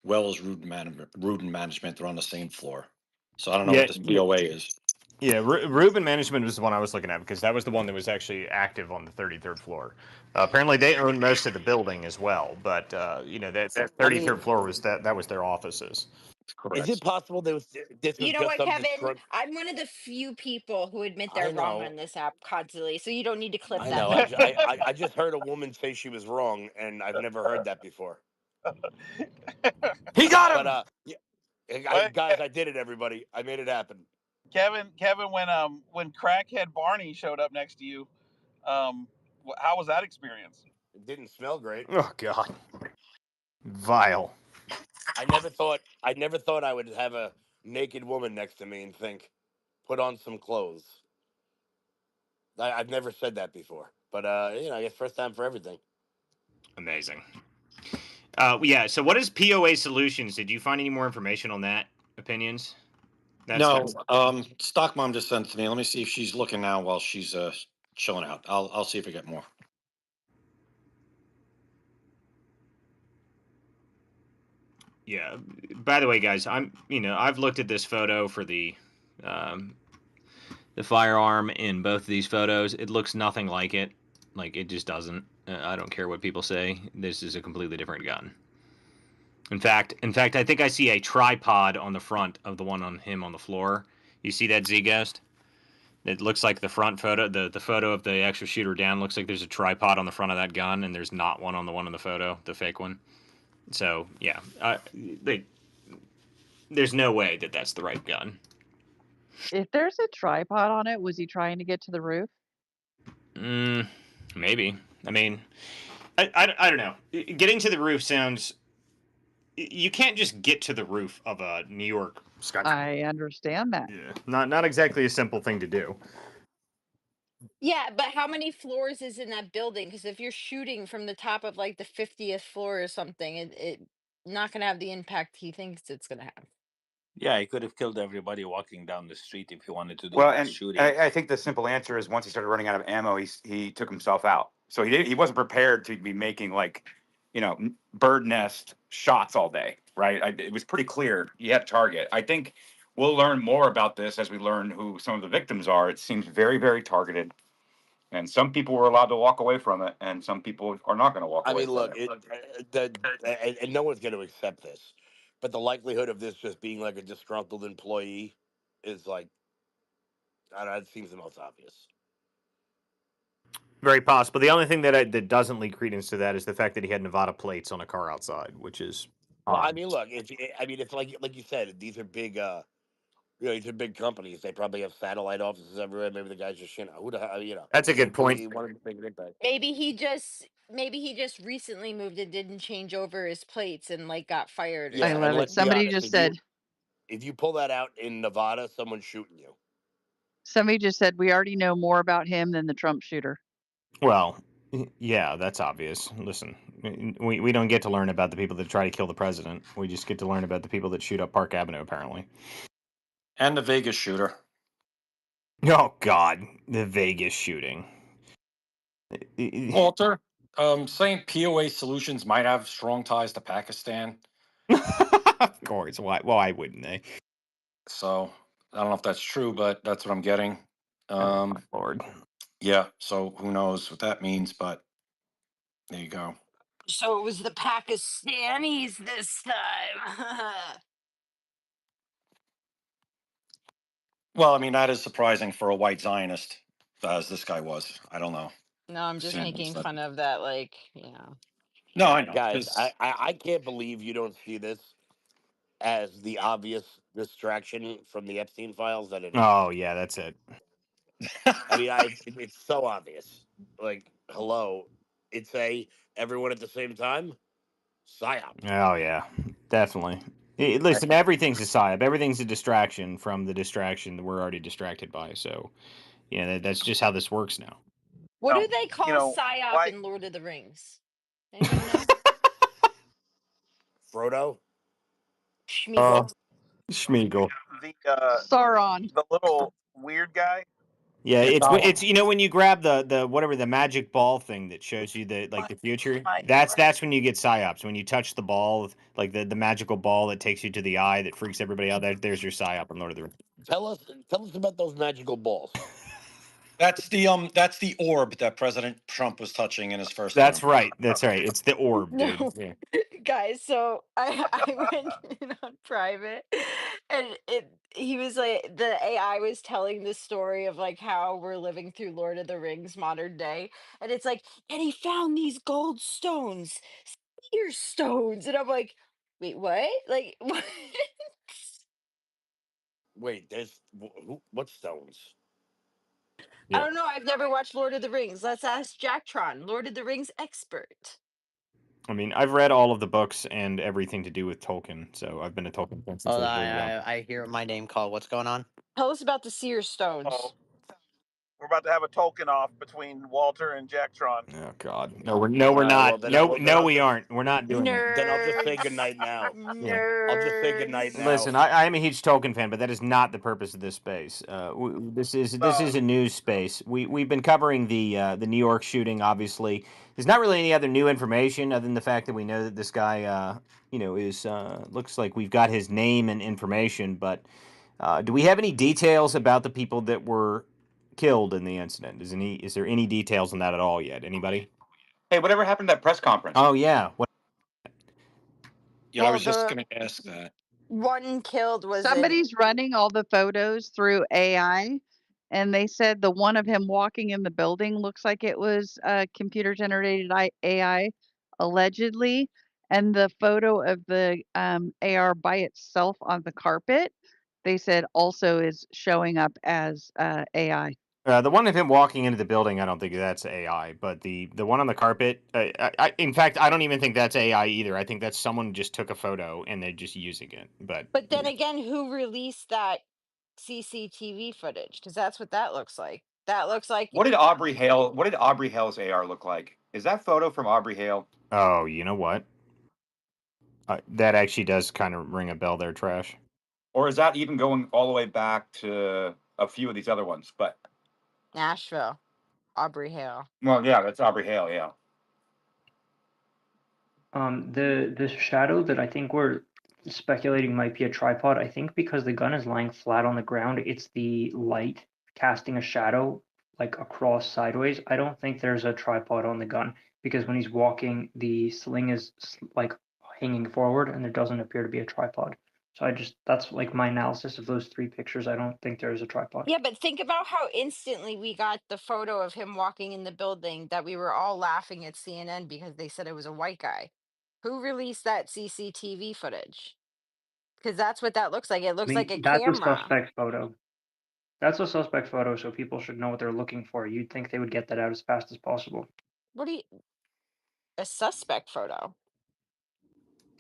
well as Rudin Management. They're on the same floor. So I don't know what this POA is. Yeah, Rubin Management was the one I was looking at because that was the one that was actually active on the 33rd floor. Apparently, they own most of the building as well, but that 33rd floor was that was their offices. Is it possible this was You know just what, some Kevin? I'm one of the few people who admit they're I wrong know. on this app constantly, so you don't need to clip I that. know. I just heard a woman say she was wrong, and I've never heard that before. He got him. But guys, I did it. Everybody, I made it happen. Kevin, when crackhead Barney showed up next to you, how was that experience? It didn't smell great. Oh God, vile. I never thought I would have a naked woman next to me and think, put on some clothes. I've never said that before, but I guess first time for everything. Amazing. Yeah. So, what is POA Solutions? Did you find any more information on that? Opinions? No, Stock Mom just sent it to me. Let me see if she's looking now while she's chilling out. I'll see if I get more. Yeah. By the way, guys, I've looked at this photo for the firearm in both of these photos. It looks nothing like it. Like, it just doesn't. I don't care what people say. This is a completely different gun. In fact, I think I see a tripod on the front of the one on him on the floor. You see that, Z-Ghost? It looks like the front photo, the photo of the actual shooter down, looks like there's a tripod on the front of that gun, and there's not one on the one in the photo, the fake one. So, yeah. There's no way that that's the right gun. If there's a tripod on it, was he trying to get to the roof? Maybe. I mean, I don't know. Getting to the roof sounds... You can't just get to the roof of a New York skyscraper. I understand that. Yeah. Not exactly a simple thing to do. Yeah, but how many floors is in that building? Because if you're shooting from the top of like the 50th floor or something, it not going to have the impact he thinks it's going to have. Yeah, he could have killed everybody walking down the street if he wanted to do Well, mass and shooting. I think the simple answer is once he started running out of ammo, he took himself out. So he wasn't prepared to be making bird nest shots all day, right? It was pretty clear you had a target. I think we'll learn more about this as we learn who some of the victims are. It seems very, very targeted. And some people were allowed to walk away from it, and some people are not going to walk I away mean, from look, it. and no one's going to accept this, but the likelihood of this just being like a disgruntled employee is like, I don't know, it seems the most obvious. Very possible. The only thing that doesn't lead credence to that is the fact that he had Nevada plates on a car outside, which is Well, I odd. mean, look, it's like you said, these are big, these are big companies. They probably have satellite offices everywhere. Maybe the guy's just, who the hell, That's a good point. he wanted to make an impact. Maybe he just recently moved and didn't change over his plates and like got fired or Yeah, I and love it. let's be something. Somebody honest, just said, if you pull that out in Nevada, someone's shooting you. we already know more about him than the Trump shooter. Well, yeah, that's obvious. Listen, we don't get to learn about the people that try to kill the president. We just get to learn about the people that shoot up Park Avenue, apparently. And the Vegas shooter. Oh, God, the Vegas shooting. Walter, saying POA Solutions might have strong ties to Pakistan. Of course. Why wouldn't they? So I don't know if that's true, but that's what I'm getting. Lord. Yeah, so who knows what that means, but there you go. So it was the Pakistanis this time. Well, I mean, that is surprising for a white Zionist, as this guy was. I don't know. No, I'm just making fun of that, like, No, I know. Guys, I can't believe you don't see this as the obvious distraction from the Epstein files that it is. Oh, yeah, that's it. I mean, it's so obvious. Like, hello, it's everyone at the same time psyop. Oh, yeah, definitely. Listen, everything's a psyop. Everything's a distraction from the distraction that we're already distracted by. So, that's just how this works now. what do they call psyop in Lord of the Rings? Anybody know? Frodo? Schmeagol. Schmeagol. The Sauron. the little weird guy. Yeah, it's when you grab the whatever the magic ball thing that shows you the future. That's when you get psyops. When you touch the ball, like the magical ball that takes you to the eye that freaks everybody out. There's your psyop in Lord of the Rings. Tell us about those magical balls. That's the orb that President Trump was touching in his first That's term. right. That's right. It's the orb, dude. No, Yeah. guys. So I went in on private, and he was like the AI was telling the story of like how we're living through Lord of the Rings modern day, and it's like, and he found these gold stones, seer stones, and I'm like, wait, what? Like, what? Wait, what stones? I don't know. I've never watched Lord of the Rings. Let's ask Jacktron, Lord of the Rings expert. I mean, I've read all of the books and everything to do with Tolkien, so I've been a Tolkien fan since I was very young. I hear my name called. What's going on? Tell us about the seer stones. Oh, we're about to have a Tolkien off between Walter and Jacktron. Oh God, no, we're not. We aren't. We're not doing it. Then I'll just say goodnight now. I'll just say goodnight now. Listen, I'm a huge Tolkien fan, but that is not the purpose of this space. This is a news space. We've been covering the New York shooting. Obviously, there's not really any other new information other than the fact that we know that this guy, is looks like we've got his name and information. But do we have any details about the people that were killed in the incident? Is there any details on that at all yet? Anybody? Hey, whatever happened to that press conference? Oh yeah. Yeah, I was just going to ask that. One killed was Somebody's running all the photos through AI, and they said the one of him walking in the building looks like it was computer generated AI, allegedly, and the photo of the AR by itself on the carpet, they said also is showing up as AI. The one of him walking into the building, I don't think that's AI, but the one on the carpet, in fact, I don't even think that's AI either. I think that's someone just took a photo and they're just using it. But then again, who released that CCTV footage? Because that's what that looks like. That looks like. What did Aubrey Hale's AR look like? Is that photo from Aubrey Hale? Oh, you know what? That actually does kind of ring a bell there, Trash. Or is that even going all the way back to a few of these other ones? But Nashville, Aubrey Hale. Well, yeah, that's Aubrey Hale, yeah. The shadow that I think we're speculating might be a tripod. I think because the gun is lying flat on the ground, it's the light casting a shadow like across sideways. I don't think there's a tripod on the gun because when he's walking, the sling is like hanging forward and there doesn't appear to be a tripod. So that's like my analysis of those three pictures. I don't think there's a tripod. Yeah, but think about how instantly we got the photo of him walking in the building that we were all laughing at CNN because they said it was a white guy. Who released that CCTV footage? Because that's what that looks like. It I looks like mean, a that's a camera. suspect photo. That's a suspect photo, so people should know what they're looking for. You'd think they would get that out as fast as possible. What do you, a suspect photo?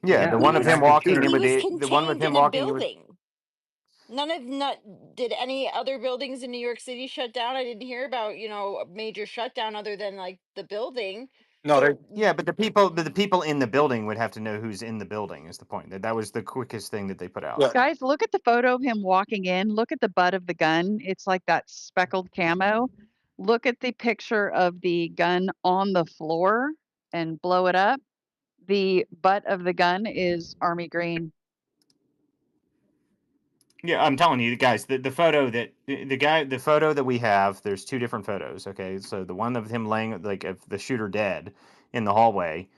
Yeah, the Yeah, one He of an was him active walking shooter. in he with was the one with contained him in a walking with. building. Did any other buildings in New York City shut down? I didn't hear about, a major shutdown other than like the building. No, they. Yeah, but the people in the building would have to know who's in the building. Is the point that was the quickest thing that they put out. Yeah. Guys, look at the photo of him walking in. Look at the butt of the gun. It's like that speckled camo. Look at the picture of the gun on the floor and blow it up. The butt of the gun is army green. Yeah, I'm telling you guys, the photo that the photo that we have, there's two different photos. Okay, so the one of him laying like of the shooter dead in the hallway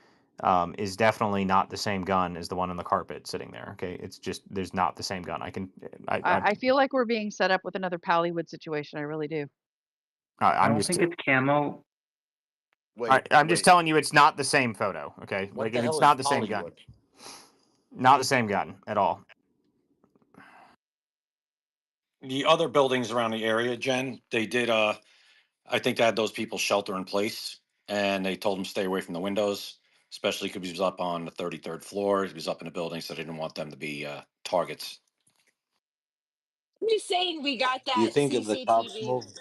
is definitely not the same gun as the one on the carpet sitting there. Okay, it's just there's not the same gun. I feel like we're being set up with another Pallywood situation. I really do. I I'm don't just think it's camo. I'm just telling you it's not the same photo. Okay, What like the it's hell is not the same gun, Hollywood? not the same gun at all. The other buildings around the area, Jen, they did. I think they had those people shelter in place, and they told them stay away from the windows, especially because he was up on the 33rd floor. He was up in the building, so they didn't want them to be targets. I'm just saying we got You that think if the cops CCTV moved,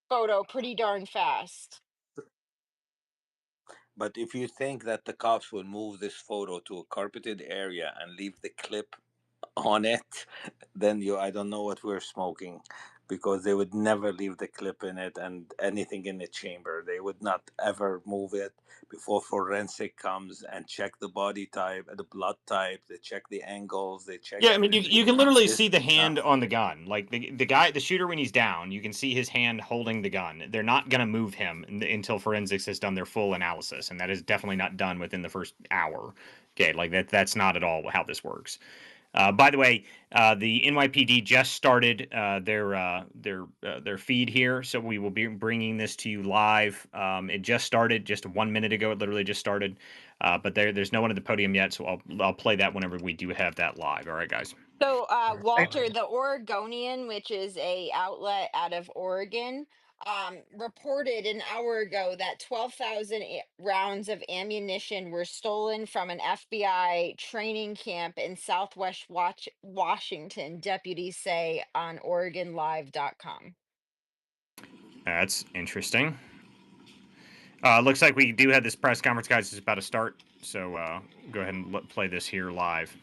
photo pretty darn fast. but if you think that the cops will move this photo to a carpeted area and leave the clip on it, then I don't know what we're smoking, because they would never leave the clip in it and anything in the chamber. They would not ever move it before forensic comes and check the body type, the blood type. They check the angles. They check Yeah, I mean, everything. you can literally This see the is not. hand on the gun. Like the shooter when he's down, you can see his hand holding the gun. They're not gonna move him until forensics has done their full analysis, and that is definitely not done within the first hour. Okay, like that's not at all how this works. By the way, the NYPD just started their feed here, so we will be bringing this to you live. It just started just 1 minute ago. It literally just started, but there's no one at the podium yet, so I'll play that whenever we do have that live. All right, guys. So, Walter, the Oregonian, which is a outlet out of Oregon, reported an hour ago that 12,000 rounds of ammunition were stolen from an FBI training camp in Southwest Washington, deputies say on OregonLive.com. That's interesting. Looks like we do have this press conference, guys. It's about to start, so go ahead and play this here live.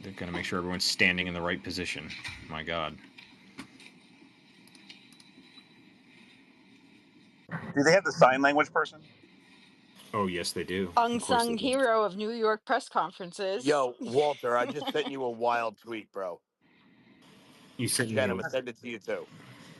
They're going to make sure everyone's standing in the right position. My God. Do they have the sign language person? Oh, yes, they do. Of course they Unsung do. hero of New York press conferences. Yo, Walter, I just sent you a wild tweet, bro. You sent Jen, me I'm what? gonna send it to you too.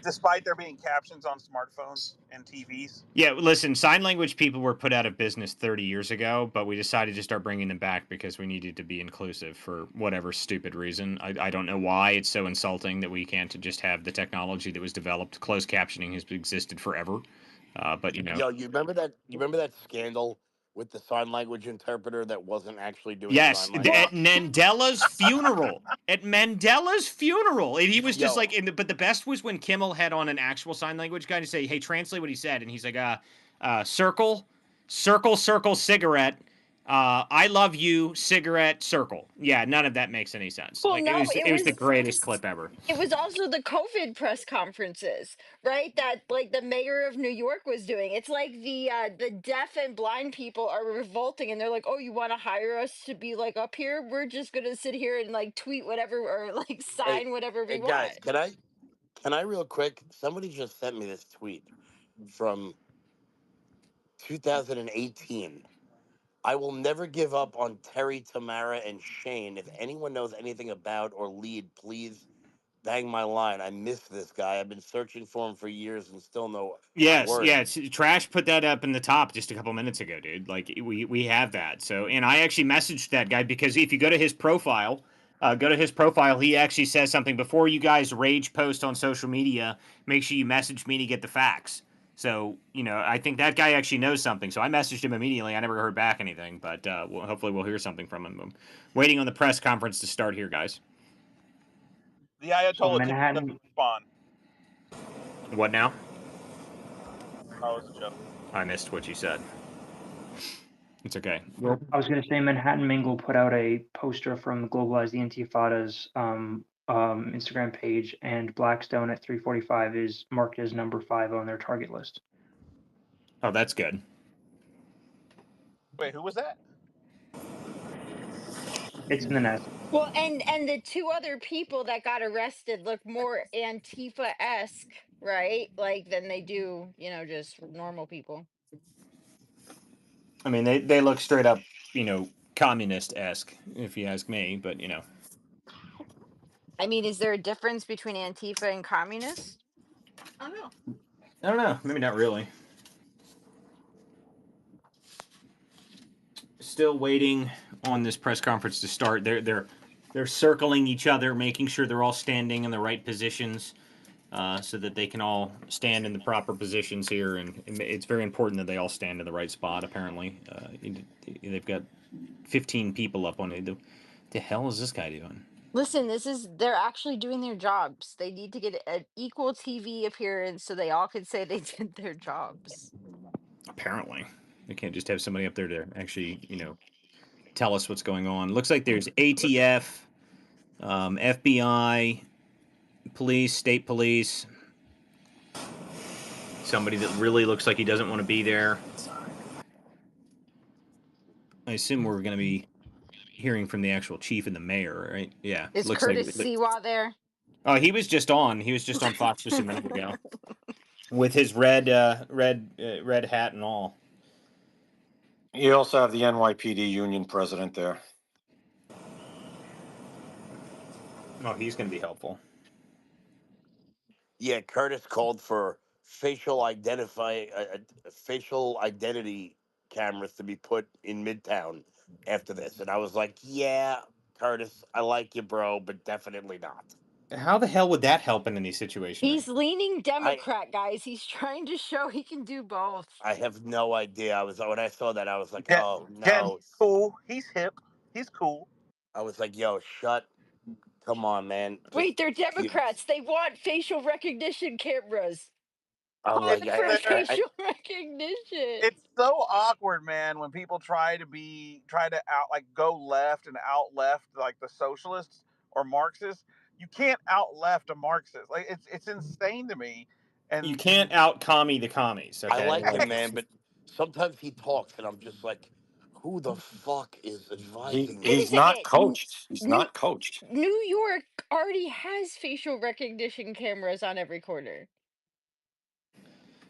Despite there being captions on smartphones and TVs. Yeah, listen, sign language people were put out of business 30 years ago, but we decided to start bringing them back because we needed to be inclusive for whatever stupid reason. I don't know why it's so insulting that we can't just have the technology that was developed. Closed captioning has existed forever, but Yo, you remember that? You remember that scandal with the sign language interpreter that wasn't actually doing Yes, sign at language? Mandela's funeral. At Mandela's funeral, and he was just Yo, like, but the best was when Kimmel had on an actual sign language guy to say, "Hey, translate what he said," and he's like, circle, circle, circle, cigarette. I love you, cigarette, circle. Yeah, none of that makes any sense. Well, Like no, it was the greatest clip ever. it was also the COVID press conferences, right? That like the mayor of New York was doing. It's like the deaf and blind people are revolting, and they're like, "Oh, you want to hire us to be like up here? We're just gonna sit here and like tweet whatever or like hey, sign whatever we hey want." guys, can I real quick? Somebody just sent me this tweet from 2018. I will never give up on Terry, Tamara, and Shane. If anyone knows anything about or lead, please bang my line. I miss this guy. I've been searching for him for years and still no Yes, word. yeah. Trash put that up in the top just a couple minutes ago, dude. Like we have that. So, and I actually messaged that guy because if you go to his profile, he actually says something before you guys rage post on social media. Make sure you message me to get the facts. So, I think that guy actually knows something. So I messaged him immediately. I never heard back anything, but hopefully we'll hear something from him. I'm waiting on the press conference to start here, guys. The So Ayatollah doesn't Manhattan, respond. What now? Oh, it's a joke. I missed what you said. It's okay. I was going to say Manhattan Mingle put out a poster from Globalize the Intifada's Instagram page, and Blackstone at 345 is marked as number 5 on their target list. Oh, that's good. Wait, who was that? It's in the nest. Well, and the two other people that got arrested look more Antifa-esque, right? Like than they do, just normal people. I mean, they look straight up, communist-esque, if you ask me. But I mean, is there a difference between Antifa and communist? I don't know. I don't know. Maybe not really. Still waiting on this press conference to start. They're circling each other, making sure they're all standing in the right positions, so that they can all stand in the proper positions here. And it's very important that they all stand in the right spot. Apparently, they've got 15 people up on it. The hell is this guy doing? Listen, they're actually doing their jobs. They need to get an equal TV appearance so they all could say they did their jobs. Apparently, they can't just have somebody up there to actually, tell us what's going on. Looks like there's ATF, FBI, police, state police. Somebody that really looks like he doesn't want to be there. I assume we're going to be hearing from the actual chief and the mayor, right? Yeah. Is Looks like. Curtis Siwa there? Oh, he was just on. He was just on Fox just a minute ago, with his red hat and all. You also have the NYPD union president there. Oh, he's going to be helpful. Yeah, Curtis called for facial identity cameras to be put in Midtown after this, and I was like, "Yeah, Curtis, I like you, bro, but definitely not." How the hell would that help in any situation? He's leaning I Democrat, guys. He's trying to show he can do both. I have no idea. When I saw that, I was like, Yeah, "Oh Jen, no." he's cool. He's hip. He's cool. I was like, "Yo, come on, man." Just Wait, they're you, Democrats. They want facial recognition cameras. I'm Call like, them for There. facial recognition. It's so awkward, man, when people try to out like go left and out left like the socialists or Marxists. You can't out left a Marxist. Like it's insane to me. You And can't out commie the commies. I Okay. like him, man, but sometimes he talks, and I'm just like, "Who the fuck is advising Wait a this?" He's not second. coached. He's not coached. New York already has facial recognition cameras on every corner.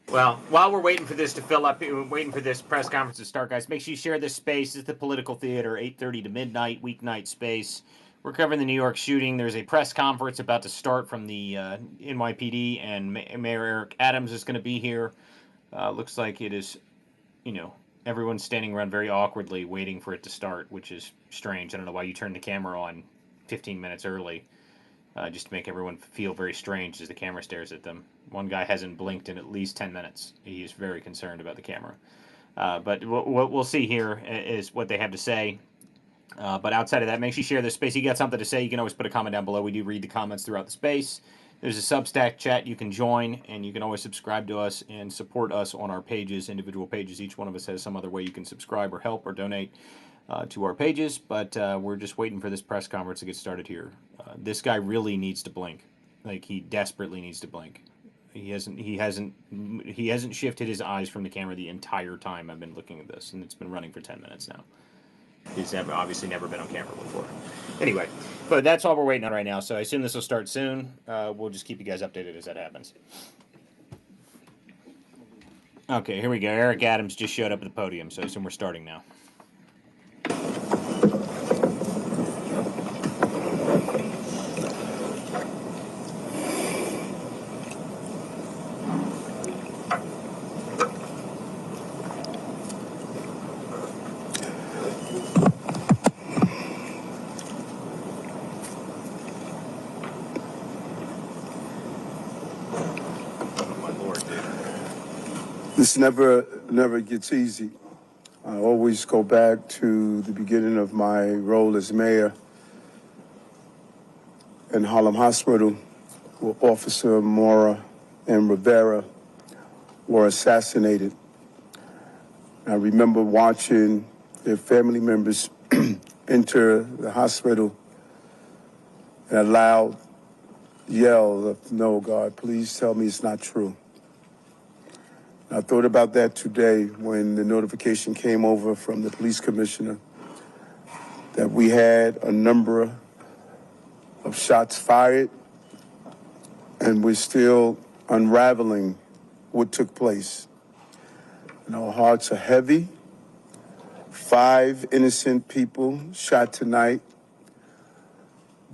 Well, while we're waiting for this to fill up, waiting for this press conference to start, guys, make sure you share this space. It's the Political Theater, 8:30 to midnight, weeknight space. We're covering the New York shooting. There's a press conference about to start from the NYPD, and Mayor Eric Adams is going to be here. Looks like it is, everyone's standing around very awkwardly waiting for it to start, which is strange. I don't know why you turned the camera on 15 minutes early. Just to make everyone feel very strange as the camera stares at them. One guy hasn't blinked in at least 10 minutes. He is very concerned about the camera. But what we'll see here is what they have to say. But outside of that, make sure you share this space. You got something to say, you can always put a comment down below. We do read the comments throughout the space. There's a Substack chat you can join, and you can always subscribe to us and support us on our pages, individual pages. Each one of us has some other way you can subscribe or help or donate to our pages, but we're just waiting for this press conference to get started here. This guy really needs to blink. Like, he desperately needs to blink. He hasn't shifted his eyes from the camera the entire time I've been looking at this, and it's been running for 10 minutes now. He's obviously never been on camera before. Anyway, but that's all we're waiting on right now, so I assume this will start soon. We'll just keep you guys updated as that happens. Okay, here we go. Eric Adams just showed up at the podium, so I assume we're starting now. This never gets easy. I always go back to the beginning of my role as mayor in Harlem Hospital, where Officer Mora and Rivera were assassinated. I remember watching their family members enter the hospital and a loud yell of, "No, God, please tell me it's not true." I thought about that today when the notification came over from the police commissioner that we had a number of shots fired and we're still unraveling what took place. And our hearts are heavy. 5 innocent people shot tonight.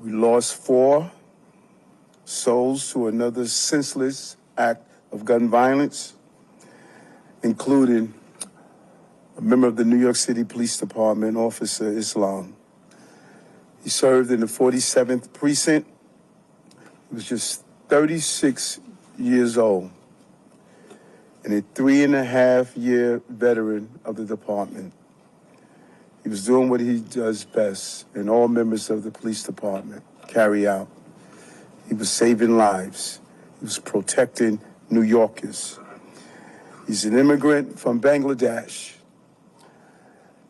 We lost 4 souls to another senseless act of gun violence, including a member of the New York City Police Department, Officer Islam. He served in the 47th Precinct. He was just 36 years old and a 3.5-year veteran of the department. He was doing what he does best, and all members of the police department carry out. He was saving lives. He was protecting New Yorkers. He's an immigrant from Bangladesh,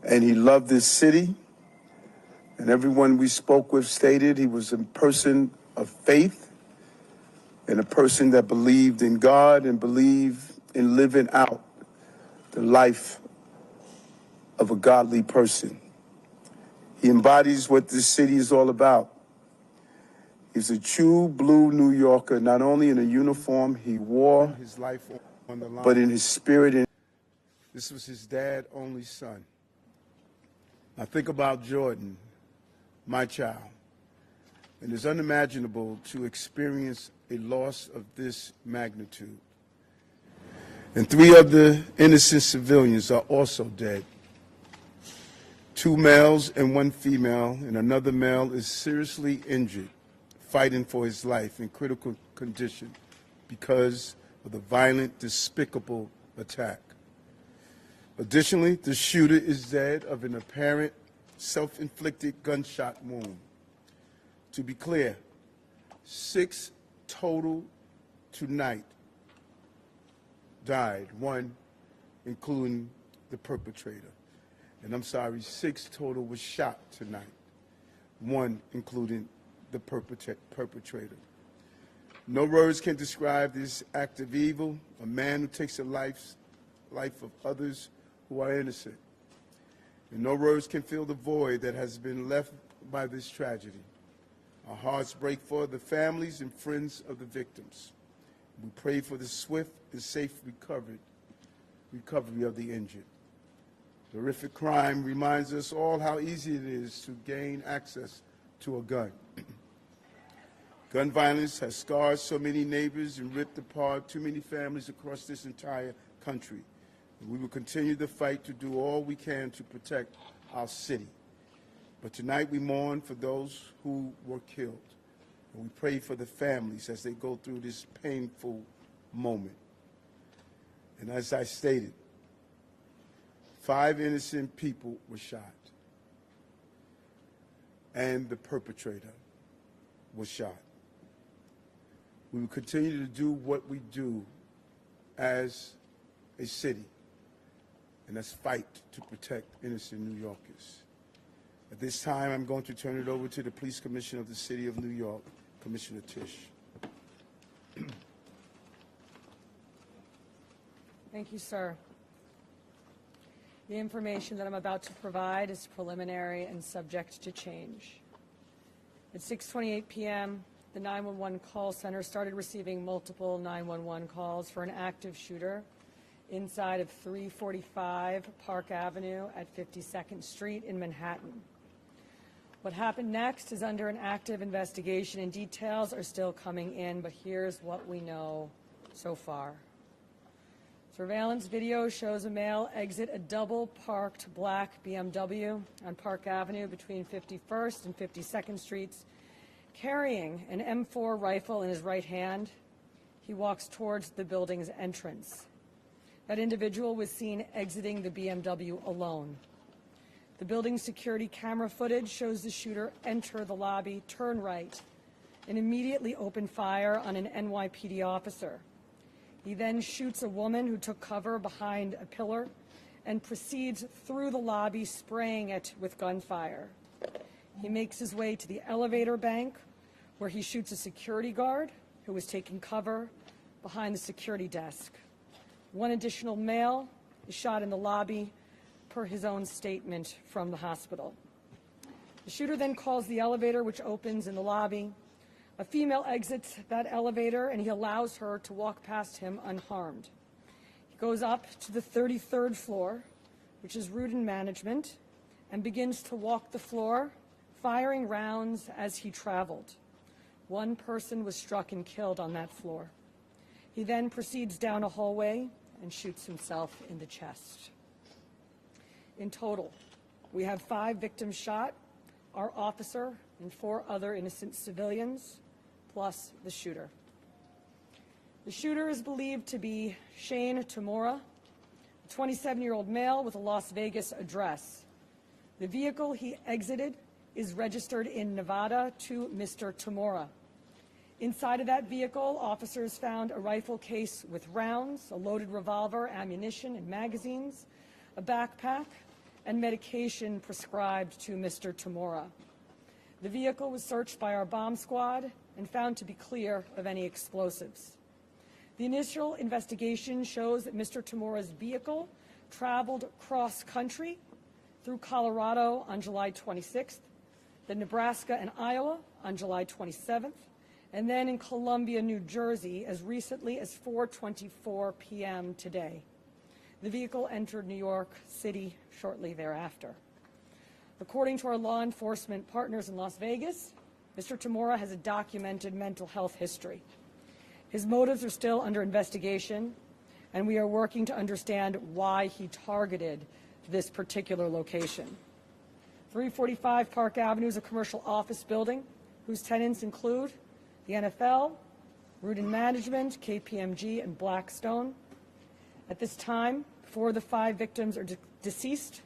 and he loved this city. And everyone we spoke with stated he was a person of faith and a person that believed in God and believed in living out the life of a godly person. He embodies what this city is all about. He's a true blue New Yorker, not only in the uniform he wore, his life on the line, but in his spirit. This was his dad's only son. I think about Jordan, my child, and it's unimaginable to experience a loss of this magnitude. And 3 other innocent civilians are also dead. 2 males and 1 female, and another male is seriously injured, fighting for his life in critical condition because of the violent, despicable attack. Additionally, the shooter is dead of an apparent self-inflicted gunshot wound. To be clear, 6 total tonight died, 1 including the perpetrator. And I'm sorry, 6 total was shot tonight, 1 including the perpetrator. No words can describe this act of evil, a man who takes the life of others who are innocent. And no words can fill the void that has been left by this tragedy. Our hearts break for the families and friends of the victims. We pray for the swift and safe recovery of the injured. The horrific crime reminds us all how easy it is to gain access to a gun. Gun violence has scarred so many neighbors and ripped apart too many families across this entire country. And we will continue the fight to do all we can to protect our city. But tonight we mourn for those who were killed. And we pray for the families as they go through this painful moment. And as I stated, 5 innocent people were shot. And the perpetrator was shot. We will continue to do what we do as a city, and that's fight to protect innocent New Yorkers. At this time, I'm going to turn it over to the Police Commissioner of the City of New York, Commissioner Tisch. Thank you, sir. The information that I'm about to provide is preliminary and subject to change. At 6:28 p.m., the 911 call center started receiving multiple 911 calls for an active shooter inside of 345 Park Avenue at 52nd Street in Manhattan. What happened next is under an active investigation, and details are still coming in, but here's what we know so far. Surveillance video shows a male exit a double-parked black BMW on Park Avenue between 51st and 52nd Streets, carrying an M4 rifle in his right hand. He walks towards the building's entrance. That individual was seen exiting the BMW alone. The building's security camera footage shows the shooter enter the lobby, turn right, and immediately open fire on an NYPD officer. He then shoots a woman who took cover behind a pillar and proceeds through the lobby, spraying it with gunfire. He makes his way to the elevator bank, where he shoots a security guard who was taking cover behind the security desk. One additional male is shot in the lobby, per his own statement from the hospital. The shooter then calls the elevator, which opens in the lobby. A female exits that elevator, and he allows her to walk past him unharmed. He goes up to the 33rd floor, which is Rudin Management, and begins to walk the floor, firing rounds as he traveled. One person was struck and killed on that floor. He then proceeds down a hallway and shoots himself in the chest. In total, we have 5 victims shot, our officer and 4 other innocent civilians, plus the shooter. The shooter is believed to be Shane Tamura, a 27-year-old male with a Las Vegas address. The vehicle he exited is registered in Nevada to Mr. Tamura. Inside of that vehicle, officers found a rifle case with rounds, a loaded revolver, ammunition, and magazines, a backpack, and medication prescribed to Mr. Tamura. The vehicle was searched by our bomb squad and found to be clear of any explosives. The initial investigation shows that Mr. Tamura's vehicle traveled cross-country through Colorado on July 26th, then Nebraska and Iowa on July 27th, and then in Columbia, New Jersey as recently as 4:24 p.m. today. The vehicle entered New York City shortly thereafter. According to our law enforcement partners in Las Vegas, Mr. Tamura has a documented mental health history. His motives are still under investigation, and we are working to understand why he targeted this particular location. 345 Park Avenue is a commercial office building whose tenants include the NFL, Rudin Management, KPMG, and Blackstone. At this time, 4 of the 5 victims are deceased,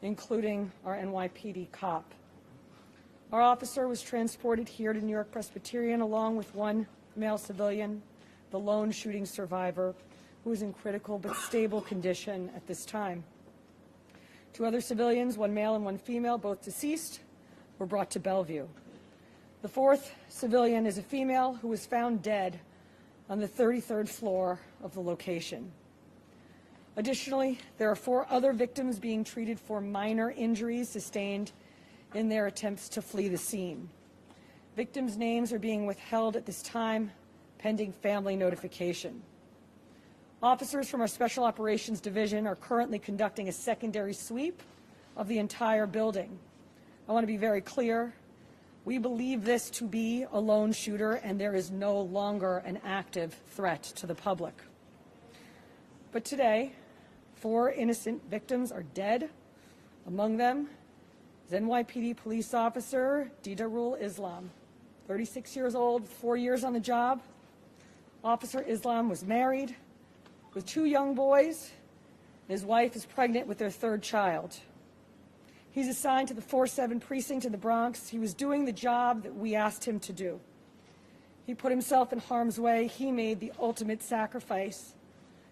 including our NYPD cop. Our officer was transported here to New York Presbyterian along with 1 male civilian, the lone shooting survivor, who is in critical but stable condition at this time. 2 other civilians, 1 male and 1 female, both deceased, were brought to Bellevue. The 4th civilian is a female who was found dead on the 33rd floor of the location. Additionally, there are 4 other victims being treated for minor injuries sustained in their attempts to flee the scene. Victims' names are being withheld at this time, pending family notification. Officers from our Special Operations Division are currently conducting a secondary sweep of the entire building. I want to be very clear. We believe this to be a lone shooter, and there is no longer an active threat to the public. But today, 4 innocent victims are dead. Among them is NYPD police officer Didarul Islam, 36 years old, 4 years on the job. Officer Islam was married with 2 young boys. His wife is pregnant with their 3rd child. He's assigned to the 4-7 precinct in the Bronx. He was doing the job that we asked him to do. He put himself in harm's way. He made the ultimate sacrifice,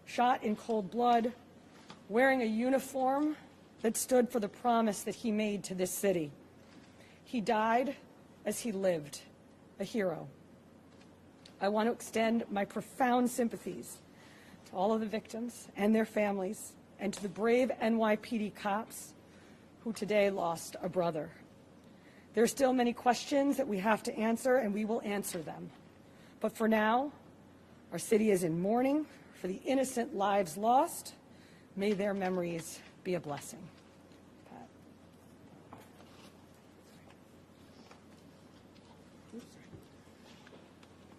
shot in cold blood, wearing a uniform that stood for the promise that he made to this city. He died as he lived, a hero. I want to extend my profound sympathies to all of the victims and their families, and to the brave NYPD cops who today lost a brother. There are still many questions that we have to answer, and we will answer them. But for now, our city is in mourning for the innocent lives lost May their memories be a blessing. Pat.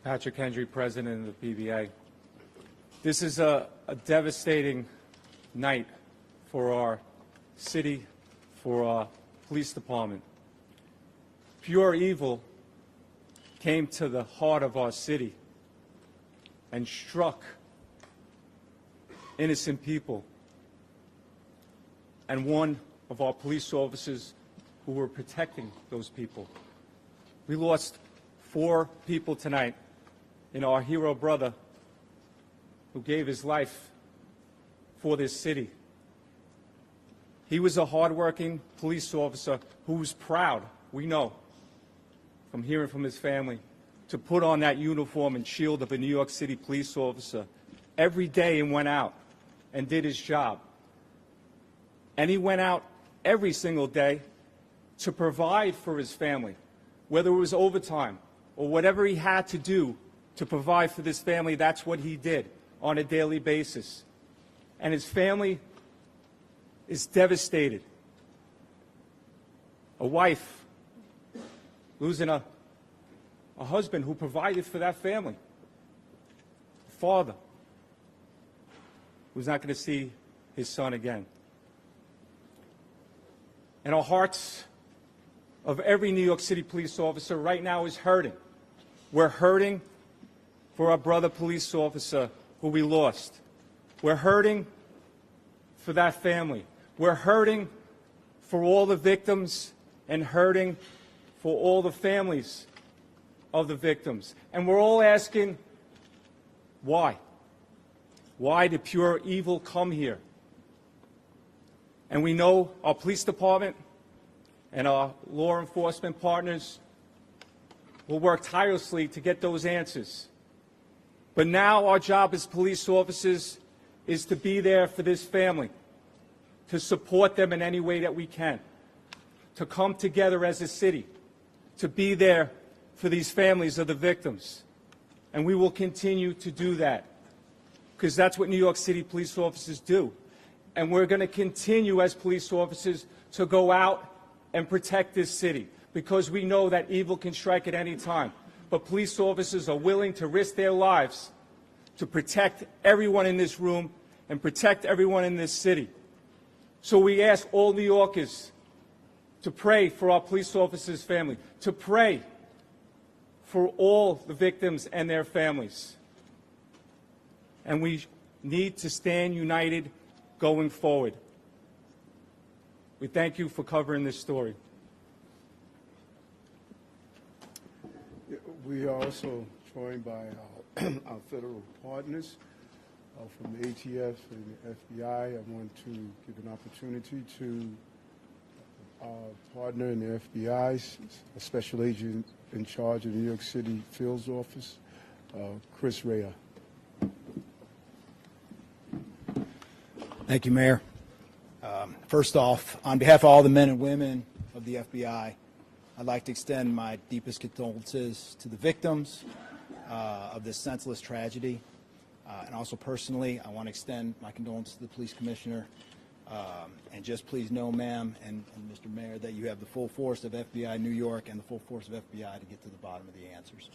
Patrick Hendry, President of the PBA. This is a devastating night for our city, for our police department. Pure evil came to the heart of our city and struck innocent people. And one of our police officers who were protecting those people. We lost 4 people tonight in our hero brother who gave his life for this city. He was a hardworking police officer who was proud, we know, from hearing from his family, to put on that uniform and shield of a New York City police officer every day and went out and did his job. And he went out every single day to provide for his family, whether it was overtime or whatever he had to do to provide for this family. That's what he did on a daily basis. And his family is devastated. A wife losing a husband who provided for that family. A father who's not going to see his son again. And our hearts of every New York City police officer right now is hurting. We're hurting for our brother police officer who we lost. We're hurting for that family. We're hurting for all the victims and hurting for all the families of the victims. And we're all asking, why? Why did pure evil come here? And we know our police department and our law enforcement partners will work tirelessly to get those answers. But now our job as police officers is to be there for this family, to support them in any way that we can, to come together as a city, to be there for these families of the victims. And we will continue to do that, because that's what New York City police officers do. And we're going to continue as police officers to go out and protect this city, because we know that evil can strike at any time. But police officers are willing to risk their lives to protect everyone in this room and protect everyone in this city. So we ask all New Yorkers to pray for our police officers' family, to pray for all the victims and their families. And we need to stand united going forward. We thank you for covering this story. We are also joined by our federal partners from the ATF and the FBI. I want to give an opportunity to our partner in the FBI, a special agent in charge of the New York City Fields Office, Chris Rea. Thank you, Mayor. First off, on behalf of all the men and women of the FBI, I'd like to extend my deepest condolences to the victims of this senseless tragedy. And also personally, I want to extend my condolences to the police commissioner. And just please know, ma'am and Mr. Mayor, that you have the full force of FBI New York and the full force of FBI to get to the bottom of the answers.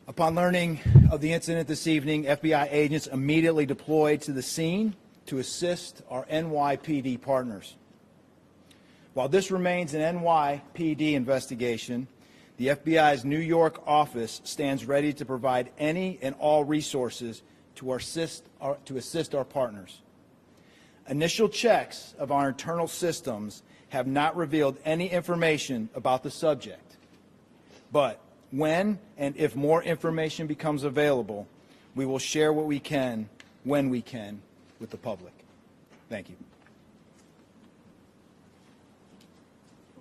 Upon learning of the incident this evening, FBI agents immediately deployed to the scene to assist our NYPD partners. While this remains an NYPD investigation, the FBI's New York office stands ready to provide any and all resources to assist our partners. Initial checks of our internal systems have not revealed any information about the subject, but when and if more information becomes available, we will share what we can, when we can, with the public. Thank you.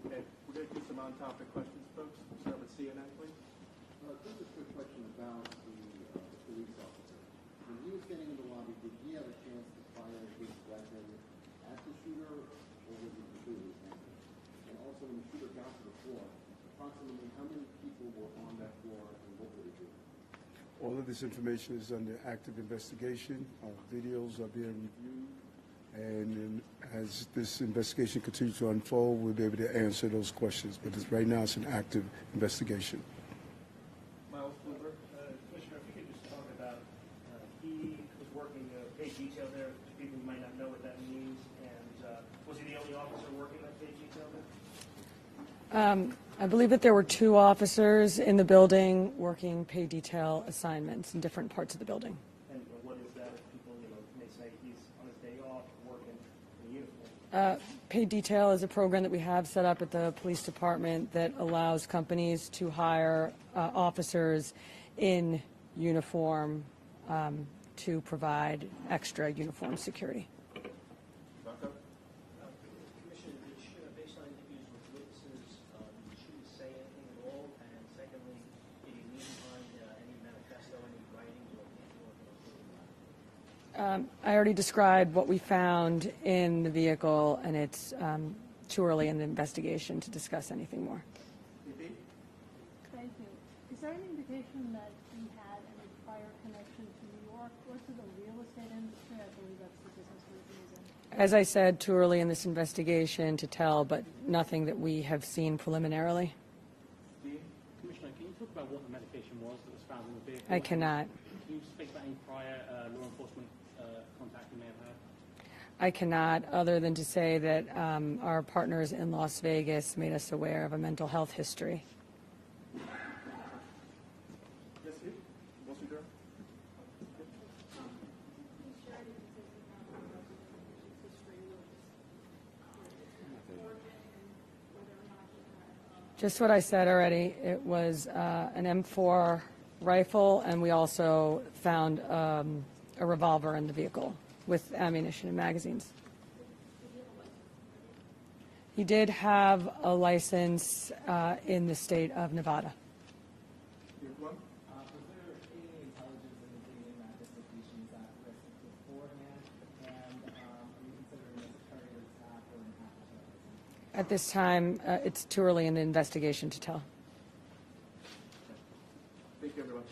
Okay, we're going to do some on-topic questions, folks. We'll start with CNN, please. Just a quick question about the police officer. When he was getting in the lobby, did he have a chance to fire his weapon at the shooter, or was it completely empty? And also, when the shooter got to the floor, approximately how many people were on that floor, and what were they doing? All of this information is under active investigation. Our videos are being reviewed. And as this investigation continues to unfold, we'll be able to answer those questions. But right now, it's an active investigation. Miles Bloomberg. Commissioner, if you could just talk about, he was working paid detail there. People might not know what that means. And was he the only officer working that paid detail there? I believe that there were 2 officers in the building working pay detail assignments in different parts of the building. And what is that if people, may say he's on his day off working in uniform? Paid detail is a program that we have set up at the police department that allows companies to hire officers in uniform to provide extra uniform security. I already described what we found in the vehicle, and it's too early in the investigation to discuss anything more. Thank you. Is there any indication that he had any prior connection to New York or to the real estate industry? I believe that's the business we're in. As I said, too early in this investigation to tell, but nothing that we have seen preliminarily. Commissioner, can you talk about what the medication was that was found in the vehicle? I cannot. Can you speak about any prior law enforcement contact you may have had? I cannot, other than to say that our partners in Las Vegas made us aware of a mental health history. Yes, you. What's your Just what I said already. It was an M4 rifle, and we also found a revolver in the vehicle with ammunition and magazines. He did have a license in the state of Nevada. Was there any intelligence imaging in that investigation that risk beforehand? And are you considering this a targeted attack or an attack? At this time, it's too early in the investigation to tell. Thank you, everyone.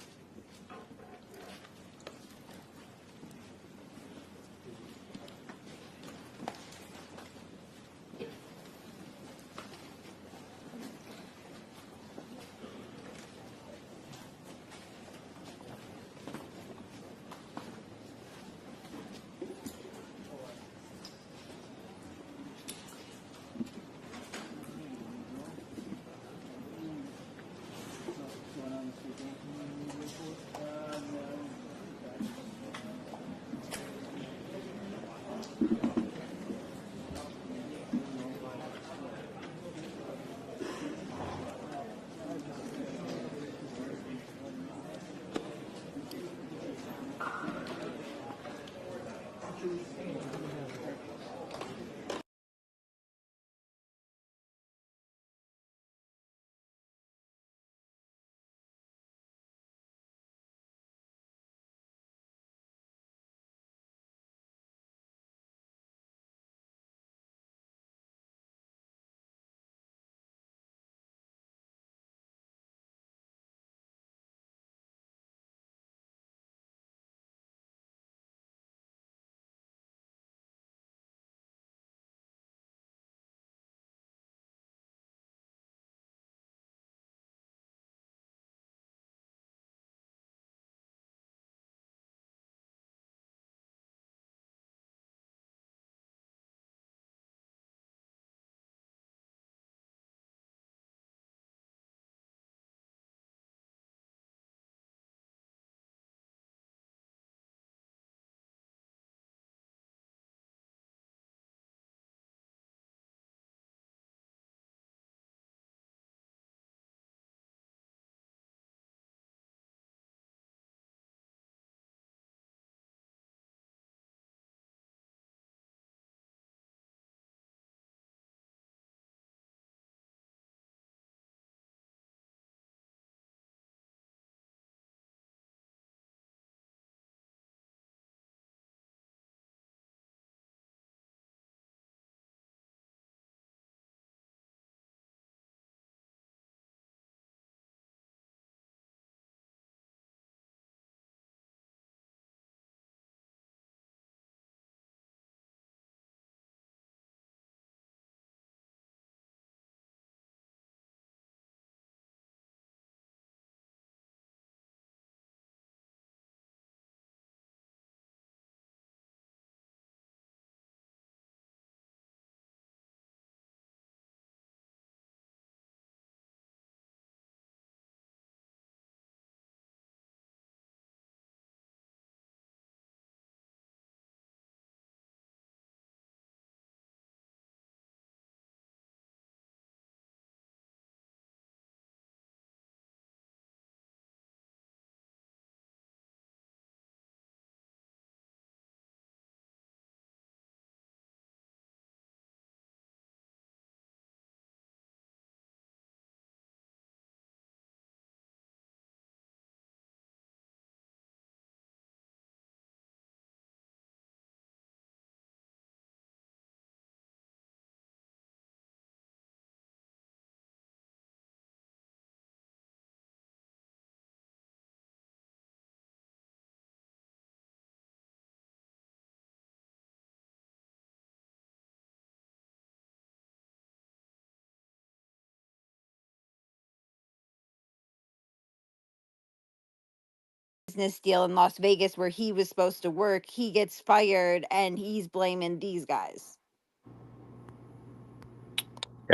business deal in Las Vegas where he was supposed to work. He gets fired and he's blaming these guys.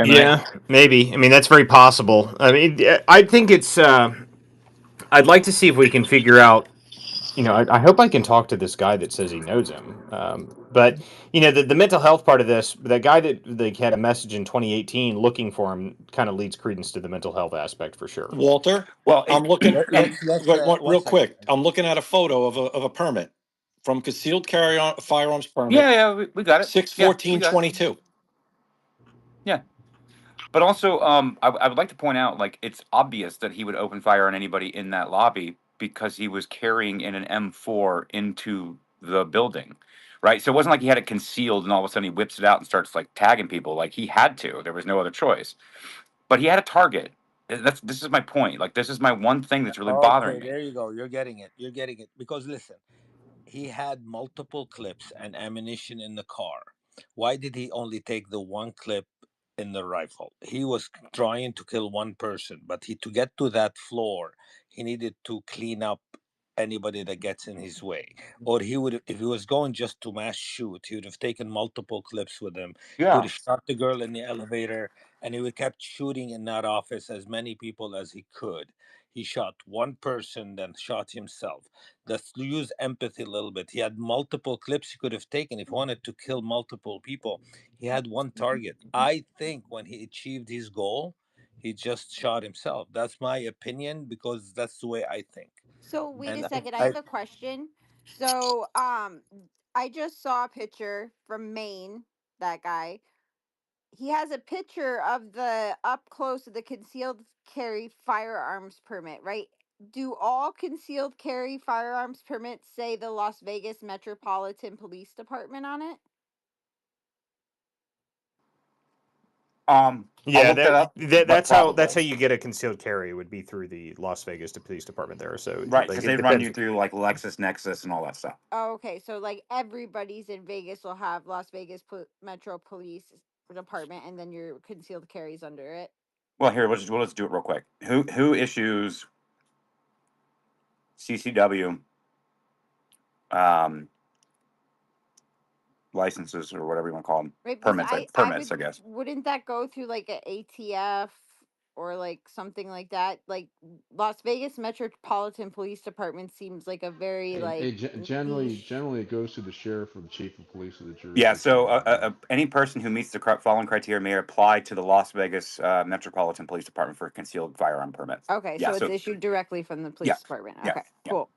Yeah, maybe. I mean, that's very possible. I mean, I think it's. I'd like to see if we can figure out. I hope I can talk to this guy that says he knows him. But the mental health part of this, that guy that they had a message in 2018 looking for him, kind of leads credence to the mental health aspect for sure. Walter, Well, I'm looking. one Real second. quick, I'm looking at a photo of a permit from concealed carry on firearms permit, We got it. Yeah, we got it. 6/14/22. Yeah. But also, I would like to point out, like, it's obvious that he would open fire on anybody in that lobby because he was carrying in an M4 into the building, right? So it wasn't like he had it concealed and all of a sudden he whips it out and starts like tagging people. Like he had to. There was no other choice. But he had a target. This is my point. Like this is my one thing that's really bothering Okay, me. there you go. You're getting it. You're getting it. Because listen, he had multiple clips and ammunition in the car. Why did he only take the one clip in the rifle? He was trying to kill one person, but to get to that floor, he needed to clean up anybody that gets in his way. Or he would, if he was going just to mass shoot, he would have taken multiple clips with him. He would Yeah. have shot the girl in the elevator, and he would kept shooting in that office as many people as he could. He shot one person, then shot himself. Let's use empathy a little bit. He had multiple clips he could have taken if he wanted to kill multiple people. He had one target. I think when he achieved his goal, he just shot himself. That's my opinion because that's the way I think. So wait a And second, I I have a question. So I just saw a picture from Maine, that guy. He has a picture of the up close of the concealed carry firearms permit, right? Do all concealed carry firearms permits say the Las Vegas Metropolitan Police Department on it? I'll Yeah, look that up, but that's probably how you get a concealed carry would be through the Las Vegas Police Department there. So right like because it they run depends. you through like LexisNexis and all that stuff. Oh, okay, so like everybody's in Vegas will have Las Vegas Metro Police Department, and then your concealed carries under it. Well, here let's do it real quick. Who issues CCW um, licenses or whatever you want to call them? Right, because Permits, like I permits, would, I guess. wouldn't that go through like a ATF or like something like that? Like Las Vegas Metropolitan Police Department seems like a very like niche. Generally it goes to the sheriff or the chief of police of the Yeah, jurisdiction so they're in. any person who meets the following criteria may apply to the Las Vegas Metropolitan Police Department for concealed firearm permits. Okay, Yeah, so it's so issued directly from the yeah, police department. yeah, Okay, yeah. cool.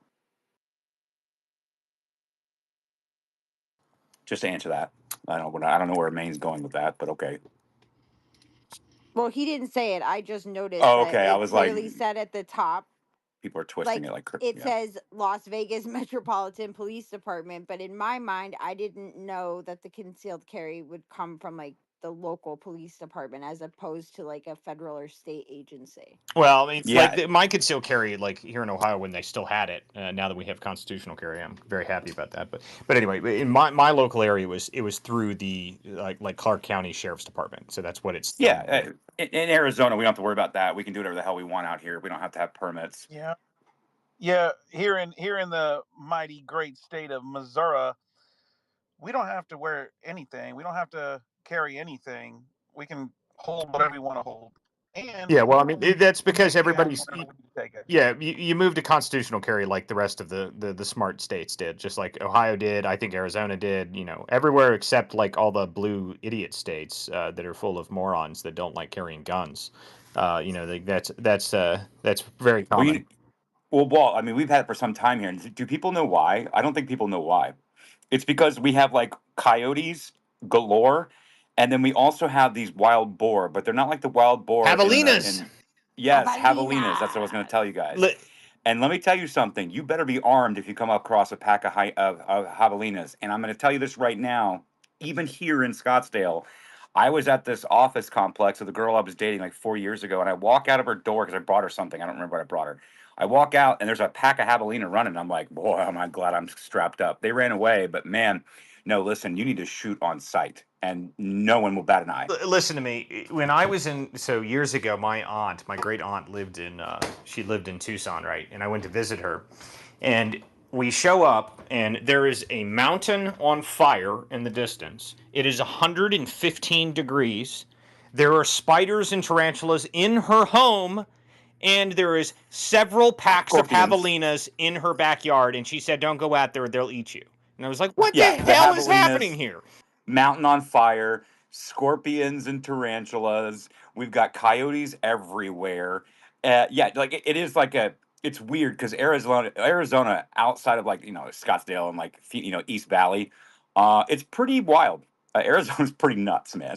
Just to answer that, I don't know where Maine's going with that, but okay. Well, he didn't say it. I just noticed Oh, that okay. I it was like, clearly said at the top, people are twisting like it like, it yeah. says Las Vegas Metropolitan Police Department, but in my mind, I didn't know that the concealed carry would come from like the local police department as opposed to like a federal or state agency. Well, I mean, like Yeah, mine could still carry like here in Ohio when they still had it. Now that we have constitutional carry, I'm very happy about that. But anyway, in my local area it was through the like Clark County Sheriff's Department. So that's what it's done. yeah. In Arizona, we don't have to worry about that. We can do whatever the hell we want out here. We don't have to have permits. Yeah. Yeah, here in the mighty great state of Missouri, we don't have to wear anything. We don't have to carry anything. We can hold whatever we want to hold. And Yeah, well, I mean that's we because take it out everybody's whenever we take it. yeah. You moved to constitutional carry like the rest of the smart states did, just like Ohio did. I think Arizona did. Everywhere except like all the blue idiot states that are full of morons that don't like carrying guns. That's very Well, common. Walt, I mean, we've had it for some time here. And do people know why? I don't think people know why. It's because we have like coyotes galore, and then we also have these wild boar, but they're not like the wild boar Javelinas. in yes, javelinas. That's what I was going to tell you guys. And let me tell you something. You better be armed if you come across a pack of javelinas. And I'm going to tell you this right now. Even here in Scottsdale, I was at this office complex with a girl I was dating like 4 years ago, and I walk out of her door because I brought her something. I don't remember what I brought her. I walk out and there's a pack of javelina running. I'm like, boy, am I glad I'm strapped up. They ran away, but man, no, listen, you need to shoot on sight, and no one will bat an eye. Listen to me. When I was years ago, my great aunt lived in she lived in Tucson, right? And I went to visit her, And we show up, and there is a mountain on fire in the distance. It is 115 degrees. There are spiders and tarantulas in her home, and there is several packs of Scorpions. javelinas in her backyard. And she said, "Don't go out there; they'll eat you." And I was like, "What the Yeah, the hell is happening javelinas, here?" mountain on fire, scorpions and tarantulas. We've got coyotes everywhere. Yeah, like it is like a. It's weird because Arizona, outside of like Scottsdale and like East Valley, it's pretty wild. Arizona's pretty nuts, man.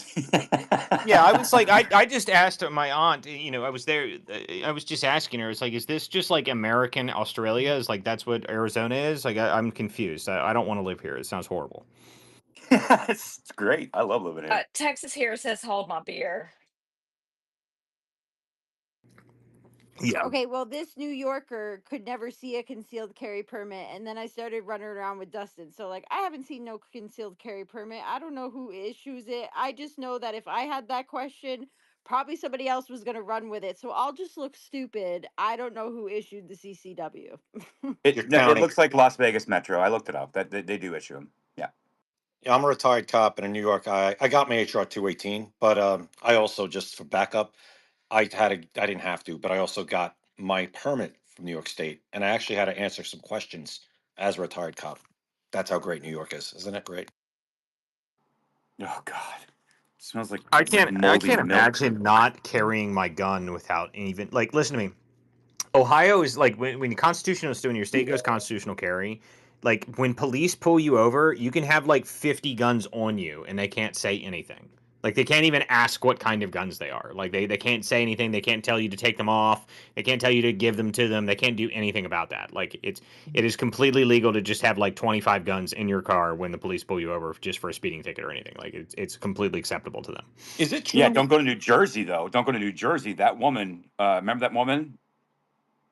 Yeah, I was like, I just asked my aunt, I was there, I was just asking her, it's like, is this just like American Australia? Is like, that's what Arizona is? Like, I'm confused. I don't want to live here. It sounds horrible. It's great. I love living here. Texas here says hold my beer. Yeah. Okay, well, this New Yorker could never see a concealed carry permit, and then I started running around with Dustin. So, like, I haven't seen no concealed carry permit. I don't know who issues it. I just know that if I had that question, probably somebody else was going to run with it. So I'll just look stupid. I don't know who issued the CCW. It Your no, it county. looks like Las Vegas Metro. I looked it up. That they do issue them. Yeah. Yeah, I'm a retired cop in New York. I got my HR 218, but I also, just for backup, I didn't have to, but I also got my permit from New York State, and I actually had to answer some questions as a retired cop. That's how great New York is, isn't it great? Oh God, it smells like I can't moldy milk. imagine not carrying my gun without even, like, listen to me. Ohio is like when constitutional is when your state goes constitutional carry, like when police pull you over, you can have like 50 guns on you and they can't say anything. Like they can't even ask what kind of guns they are. Like they can't say anything. They can't tell you to take them off. They can't tell you to give them to them. They can't do anything about that. Like it is completely legal to just have like 25 guns in your car when the police pull you over just for a speeding ticket or anything. Like it's completely acceptable to them. Is it Yeah, true? don't go to New Jersey though. Don't go to New Jersey. That woman, remember that woman?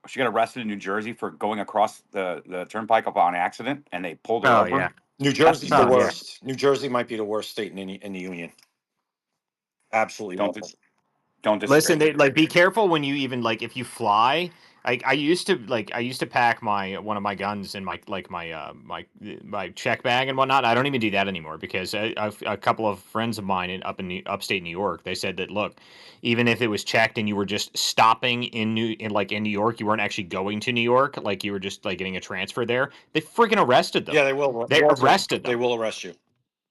She got arrested in New Jersey for going across the turnpike up on accident, and they pulled her Oh over. yeah. New That's Jersey's the Oh yeah. nuts. worst. New Jersey might be the worst state in the union. Absolutely Don't awful. don't disagree. Listen, they like be careful when you even like if you fly. I used to pack my one of my guns in my my check bag and whatnot. I don't even do that anymore because a couple of friends of mine upstate New York, they said that look, even if it was checked and you were just stopping in New York, you weren't actually going to New York, like you were just like getting a transfer there. They freaking arrested them. Yeah, they will. They arrested They them. will arrest you.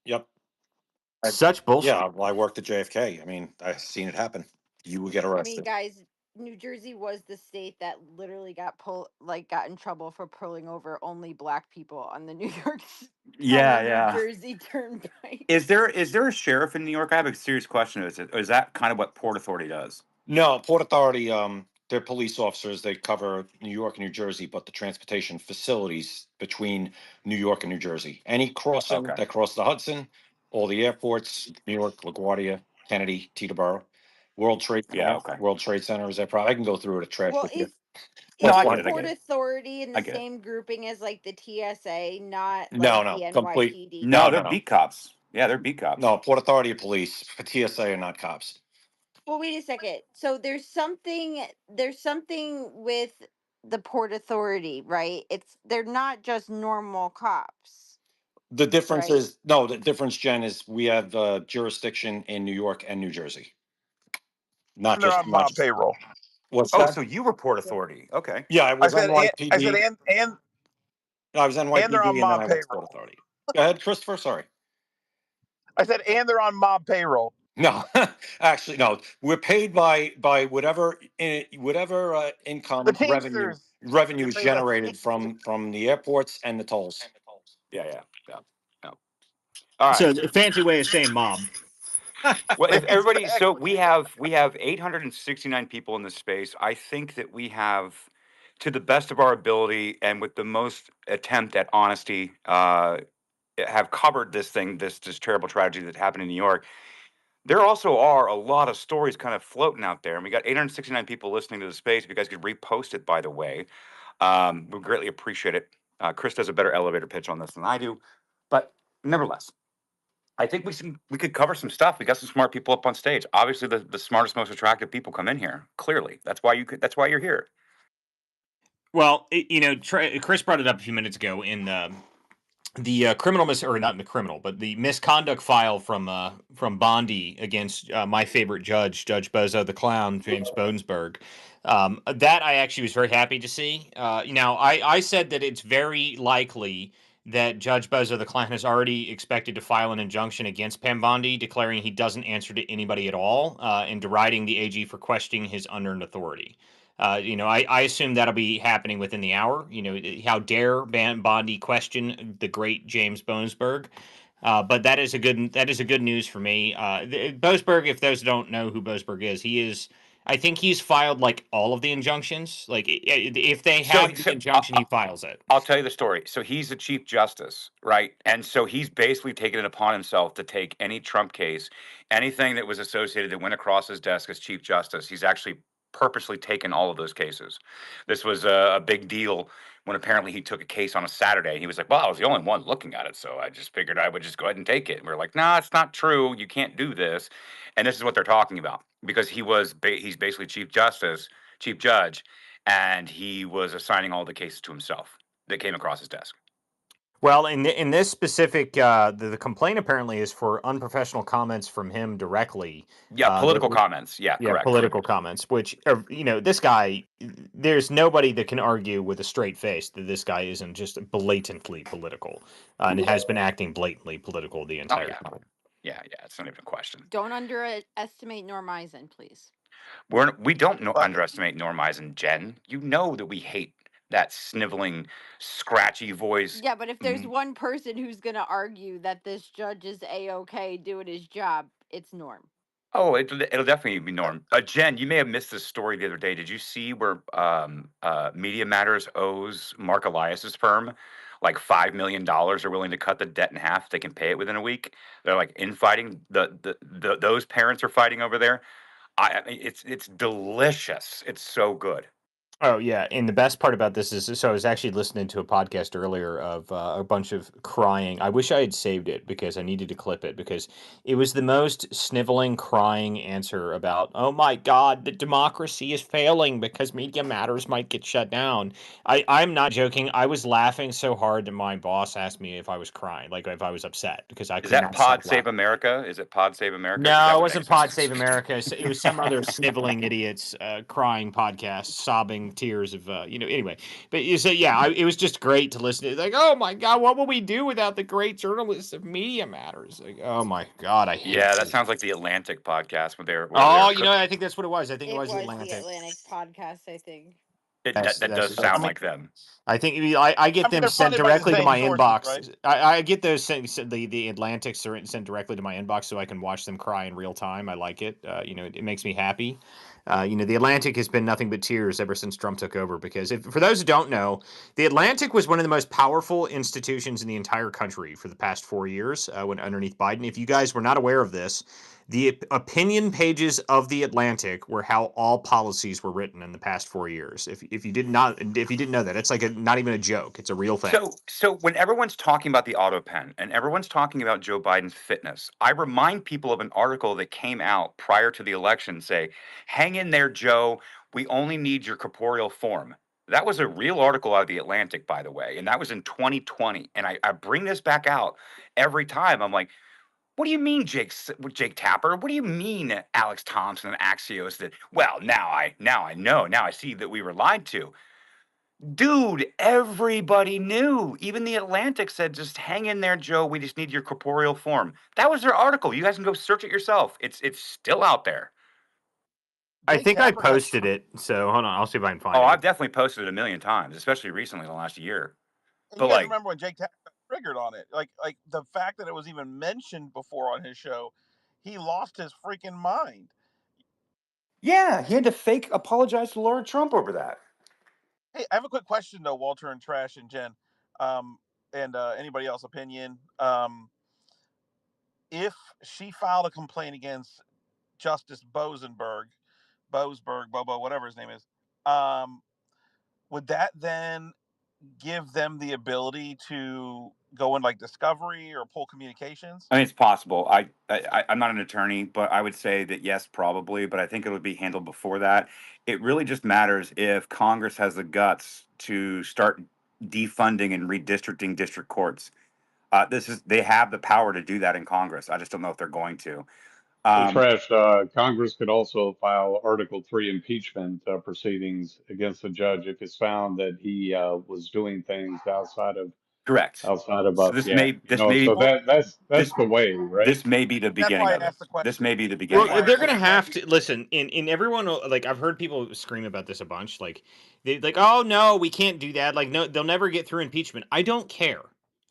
Yep. Such bullshit. Yeah, well, I worked at JFK. I mean, I've seen it happen. You would get I mean, arrested. guys, New Jersey was the state that literally got in trouble for pulling over only black people on the Yeah, New yeah. Jersey Turnpike. Is there a sheriff in New York? I have a serious question. Is that kind of what Port Authority does? No, Port Authority, they're police officers. They cover New York and New Jersey, but the transportation facilities between New York and New Jersey. Any crossing Okay. that cross the Hudson, all the airports, New York, LaGuardia, Kennedy, Teterboro, World Trade Yeah. Center. Okay. World Trade Center is that probably? I can go through it at trash Well, with you. No, is I the get it. I Port get it. Authority in the I get it. same grouping as like the TSA, not No, like the no, complete. NYPD? No, No, they're no, no, beat cops. Yeah, they're beat cops. no. Port Authority police, TSA are not cops. Well, wait a second. So there's something with the Port Authority, right? They're not just normal cops, The difference right? is no. The difference, Jen, is we have jurisdiction in New York and New Jersey, not And they're just on mob not. payroll. What's Oh, that? so you were Port Authority? Okay. Yeah, I I was said, I said, NYPD. and I was they're on NYPD, and then mob I went to Port payroll. Authority. Go ahead, Christopher. Sorry. I said, and they're on mob payroll. No, actually, no. We're paid by whatever The income Teamsters. revenue You're is paid by the generated Teamsters. from the airports and the tolls. Yeah, yeah, yeah, yeah. All So right. a fancy way of saying mob. Well, if everybody, so Exactly. we have 869 people in this space. I think that we have, to the best of our ability and with the most attempt at honesty, have covered this thing, this terrible tragedy that happened in New York. There also are a lot of stories kind of floating out there, and we got 869 people listening to the space. If you guys could repost it, by the way, we greatly appreciate it. Chris does a better elevator pitch on this than I do, but nevertheless, I think we could cover some stuff. We got some smart people up on stage. Obviously, the smartest, most attractive people come in here. Clearly, that's why you're here. Well, Chris brought it up a few minutes ago in the criminal or not in the criminal, but the misconduct file from Bondi against my favorite judge, Judge Bozo the Clown, James Bonesberg. That I actually was very happy to see. Now, I said that it's very likely that Judge Bozo the Clown has already expected to file an injunction against Pam Bondi, declaring he doesn't answer to anybody at all, and deriding the AG for questioning his unearned authority. I assume that'll be happening within the hour. How dare Bondi question the great James Bonesberg? But that is a good news for me. Boesberg, if those don't know who Boesberg is, I think he's filed like all of the injunctions. Like if they have the injunction, he files it. I'll tell you the story. So he's the Chief Justice, right? And so he's basically taken it upon himself to take any Trump case, anything that was associated that went across his desk as Chief Justice. He's actually purposely taken all of those cases. This was a big deal when apparently he took a case on a Saturday. He was like, well, I was the only one looking at it, so I just figured I would just go ahead and take it. And we are like, nah, it's not true. You can't do this. And this is what they're talking about because he's basically Chief Justice, Chief Judge, and he was assigning all the cases to himself that came across his desk. Well, in this specific, the complaint apparently is for unprofessional comments from him directly. Yeah, political comments. Yeah, correct. Political comments. Which this guy, there's nobody that can argue with a straight face that this guy isn't just blatantly political, and has been acting blatantly political the entire time. Yeah, it's not even a question. Don't underestimate Norm Eisen, please. We don't underestimate Norm Eisen, Jen. You know that we hate that sniveling, scratchy voice. Yeah, but if there's one person who's going to argue that this judge is A-okay doing his job, it's Norm. Oh, it'll definitely be Norm. Jen, you may have missed this story the other day. Did you see where Media Matters owes Mark Elias's firm like $5 million? They're willing to cut the debt in half if they can pay it within a week. They're like infighting. Those parents are fighting over there. It's delicious. It's so good. Oh yeah, and the best part about this is, so I was actually listening to a podcast earlier of a bunch of crying. I wish I had saved it because I needed to clip it because it was the most sniveling, crying answer about, oh my God, the democracy is failing because Media Matters might get shut down. I'm not joking. I was laughing so hard that my boss asked me if I was crying, like if I was upset because I could not. Is that Pod Save America? Is it Pod Save America? No, it wasn't Pod Save America. It was some other sniveling idiots crying podcast, sobbing tears of Anyway, but it was just great to listen to. Like, oh my God, what will we do without the great journalists of Media Matters? Like, oh my God, I hate. Yeah, that sounds like the Atlantic podcast where they're. I think that's what it was. I think it was the Atlantic podcast. I think. That does sound like them. I think I get them sent directly to my inbox. Right? I get those the Atlantic sent directly to my inbox so I can watch them cry in real time. I like it. It makes me happy. The Atlantic has been nothing but tears ever since Trump took over. Because for those who don't know, the Atlantic was one of the most powerful institutions in the entire country for the past 4 years when underneath Biden. If you guys were not aware of this, the opinion pages of the Atlantic were how all policies were written in the past 4 years. If you didn't know that, it's like not even a joke. It's a real thing. So when everyone's talking about the auto pen and everyone's talking about Joe Biden's fitness, I remind people of an article that came out prior to the election. Say, hang in there, Joe. We only need your corporeal form. That was a real article out of the Atlantic, by the way, and that was in 2020. And I bring this back out every time. I'm like, what do you mean, Jake Tapper? What do you mean, Alex Thompson and Axios? That now I know. Now I see that we were lied to. Dude, everybody knew. Even the Atlantic said, just hang in there, Joe. We just need your corporeal form. That was their article. You guys can go search it yourself. It's still out there. I think I posted it. So hold on, I'll see if I can find it. Oh, I've definitely posted it a million times, especially recently in the last year. And you guys remember when Jake Tapper triggered on it? Like the fact that it was even mentioned before on his show, he lost his freaking mind. Yeah, he had to fake apologize to Laura Trump over that. Hey, I have a quick question though, Walter and Trash and Jen, and anybody else opinion. If she filed a complaint against Justice Boasberg, Bobo, whatever his name is, would that then give them the ability to go in like discovery or pull communications? I mean, it's possible. I'm not an attorney, but I would say that yes, probably. But I think it would be handled before that. It really just matters if Congress has the guts to start defunding and redistricting district courts. They have the power to do that in Congress. I just don't know if they're going to. Hey, Trash, Congress could also file Article 3 impeachment proceedings against the judge if it's found that he was doing things Correct. So us. Yeah, so well, that's the way, right? this may be the That's beginning why of I it. asked the question. This may be the That's beginning why of I it. They're asked the gonna have question. to listen. In everyone, like I've heard people scream about this a bunch. Like they like, oh no, we can't do that. Like no, they'll never get through impeachment. I don't care.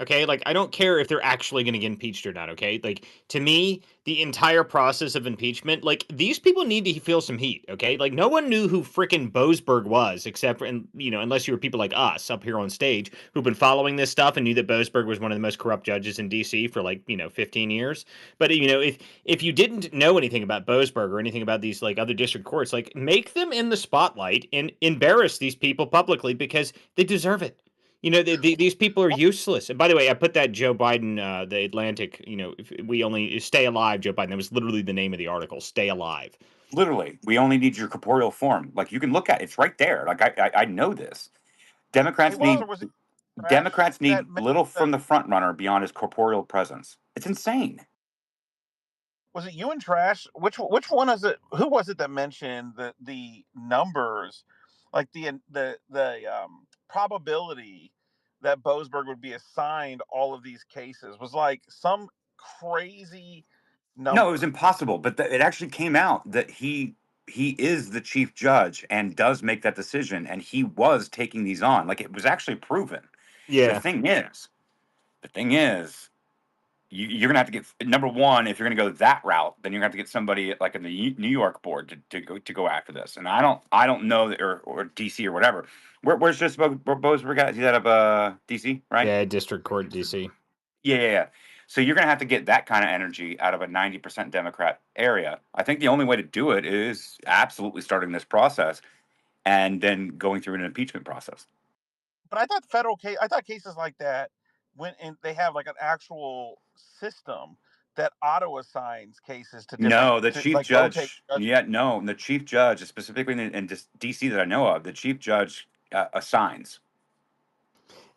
Okay, like I don't care if they're actually going to get impeached or not. Okay, like to me, the entire process of impeachment, like these people need to feel some heat. Okay, like no one knew who frickin' Boasberg was, except for, and unless you were people like us up here on stage who've been following this stuff and knew that Boasberg was one of the most corrupt judges in D.C. for 15 years. But if you didn't know anything about Boasberg or anything about these like other district courts, like make them in the spotlight and embarrass these people publicly because they deserve it. These people are useless. And by the way, I put that Joe Biden, the Atlantic, if we only stay alive, Joe Biden. That was literally the name of the article. Stay alive. Literally, we only need your corporeal form. Like you can look at it, it's right there. Like I know this. Hey, Democrats Walter, need was it Trash Democrats that need little from the front runner beyond his corporeal presence. It's insane. was it you and Trash? Which one is it? Who was it that mentioned the numbers, like the probability that Boasberg would be assigned all of these cases was like some crazy No, it number. was impossible. But it actually came out that he is the chief judge and does make that decision, and he was taking these on. Like it was actually proven. The Yeah. thing is, the thing is, you're gonna have to get number one if you're gonna go that route. Then you're gonna have to get somebody like in the New York board to go after this. And I don't know that, or DC or whatever. Where's just Boasberg at? He's out of DC, right? Yeah, district court, DC. Yeah. So you're gonna have to get that kind of energy out of a 90% Democrat area. I think the only way to do it is absolutely starting this process and then going through an impeachment process. But I thought cases like that when and they have like an actual system that auto assigns cases to different No, the to chief like rotate judge. judges. Yeah, no, the chief judge, specifically in DC that I know of, the chief judge assigns.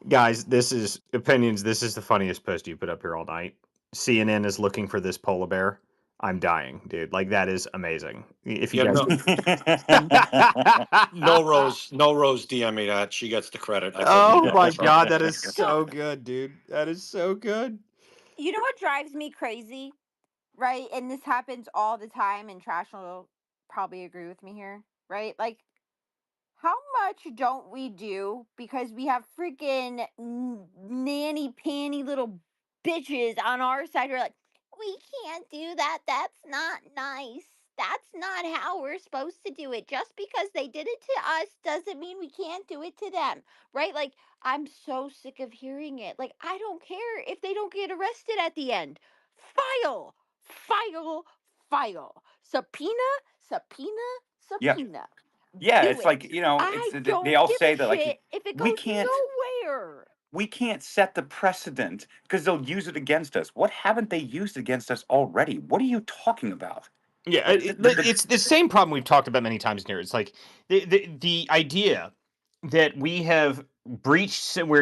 Guys, this is opinions. This is the funniest post you put up here all night. CNN is looking for this polar bear. I'm dying, dude. Like that is amazing. If you Yeah, guys no, could. no Rose DM me that. She gets the credit. I put Oh that my up. god, that is so good, dude. That is so good. You know what drives me crazy, right? And this happens all the time, and Trash will probably agree with me here, right? Like, how much don't we do because we have freaking nanny panty little bitches on our side who are like, we can't do that. That's not nice. That's not how we're supposed to do it. Just because they did it to us doesn't mean we can't do it to them, right? Like, I'm so sick of hearing it. Like, I don't care if they don't get arrested at the end. File, file, file. Subpoena, subpoena, Yeah, subpoena. yeah. Do It's it. like it's I they don't all give say a that like shit if it we goes can't nowhere. we can't set the precedent because they'll use it against us. What haven't they used against us already? What are you talking about? Yeah, Like it's the same problem we've talked about many times here. It's like the idea that we're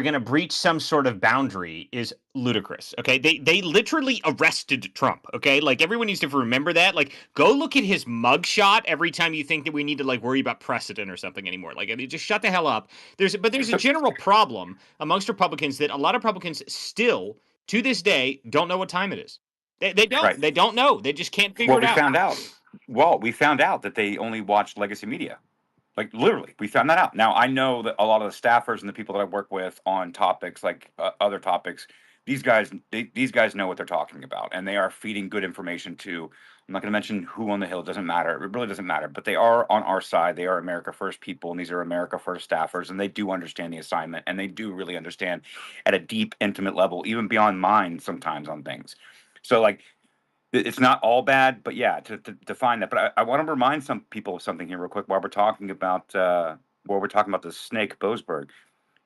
going to breach some sort of boundary is ludicrous. Okay, they literally arrested Trump. Okay, like everyone needs to remember that. Like, go look at his mugshot every time you think that we need to like worry about precedent or something anymore. Like, I mean, just shut the hell up. There's a general problem amongst Republicans that a lot of Republicans still to this day don't know what time it is. They don't. right. They don't know. They just can't figure Well, it out. we found out that they only watch legacy media. Like literally, we found that out. Now I know that a lot of the staffers and the people that I work with on topics like other topics, these guys know what they're talking about, and they are feeding good information to. I'm not going to mention who on the Hill. It doesn't matter. It really doesn't matter. But they are on our side. They are America First people, and these are America First staffers, and they do understand the assignment, and they do really understand at a deep, intimate level, even beyond mine sometimes on things. So like it's not all bad, but yeah, to find that. But I want to remind some people of something here real quick while we're talking about the snake Boasberg.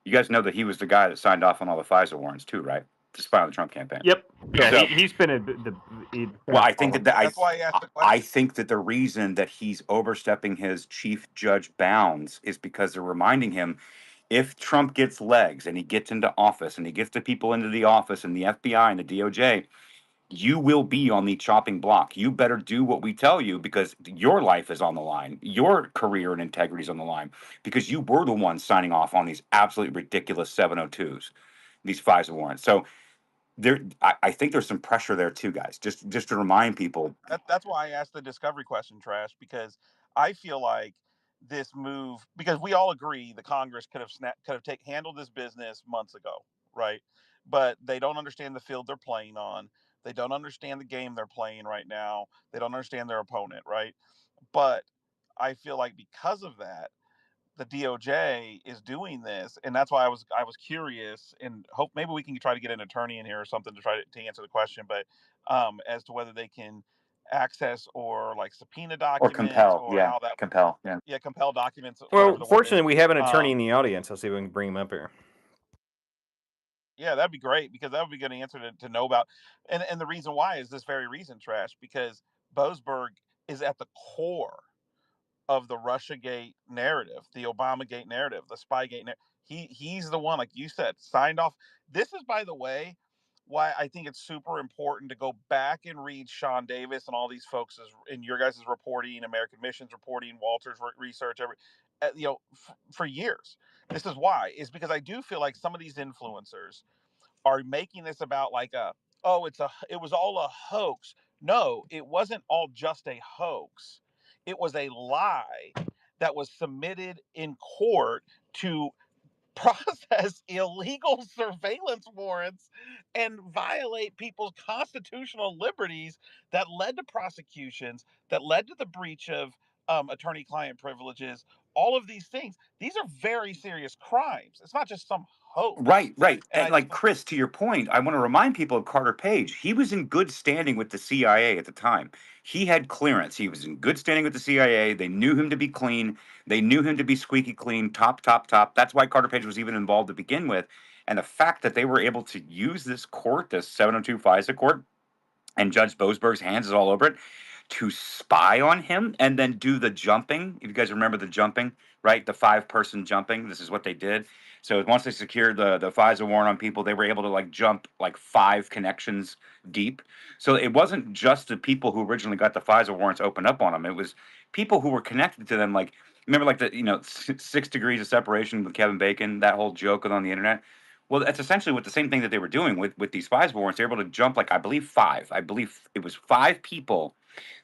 You guys know that he was the guy that signed off on all the FISA warrants too, right? To spy on the Trump campaign. Yep. Yeah, So, he's been he's been well, a I think follower. That's why I asked the I question. think that the reason that he's overstepping his chief judge bounds is because they're reminding him if Trump gets legs and he gets into office and he gets the people into the office and the FBI and the DOJ, you will be on the chopping block. You better do what we tell you because your life is on the line. Your career and integrity is on the line because you were the one signing off on these absolutely ridiculous 702s, these FISA warrants. So I think there's some pressure there too, guys. Just to remind people. That's why I asked the discovery question, Trash, because I feel like this move, because we all agree the Congress could have handled this business months ago, right? But they don't understand the field they're playing on. They don't understand the game they're playing right now. They don't understand their opponent, right? But I feel like because of that, the DOJ is doing this, and that's why I was curious, and hope maybe we can try to get an attorney in here or something to try to answer the question. But as to whether they can access or like subpoena Or documents compel, or yeah, how that, compel, yeah. yeah, compel documents, whatever Well, the word is. fortunately, we have an attorney in the audience. I'll see if we can bring him up here. Yeah, that'd be great because that would be a good answer to know about. And the reason why is this very reason, Trash, because Boasberg is at the core of the Russiagate narrative, the Obamagate narrative, the Spygate narrative. He's the one, like you said, signed off. This is, by the way, why I think it's super important to go back and read Sean Davis and all these folks in your guys' reporting, American Missions reporting, Walter's research, for years. This is why is because I do feel like some of these influencers are making this about like it was all a hoax. No, it wasn't all just a hoax. It was a lie that was submitted in court to process illegal surveillance warrants and violate people's constitutional liberties that led to prosecutions, that led to the breach of attorney-client privileges. All of these things, these are very serious crimes. It's not just some hoax. Right. And And like Chris, to your point, I want to remind people of Carter Page. He was in good standing with the CIA at the time. He had clearance. He was in good standing with the CIA. They knew him to be clean. They knew him to be squeaky clean, top, top, top. That's why Carter Page was even involved to begin with. And the fact that they were able to use this court, this 702 FISA court, and Judge Boasberg's hands is all over it, to spy on him and then do the jumping. If you guys remember the jumping, right? The 5-person jumping. This is what they did. So once they secured the FISA warrant on people, they were able to like jump like 5 connections deep. So it wasn't just the people who originally got the FISA warrants opened up on them. It was people who were connected to them. Like remember, like the 6 degrees of separation with Kevin Bacon, that whole joke on the internet. Well, that's essentially what the same thing that they were doing with these FISA warrants. They were able to jump like I believe 5. I believe it was 5 people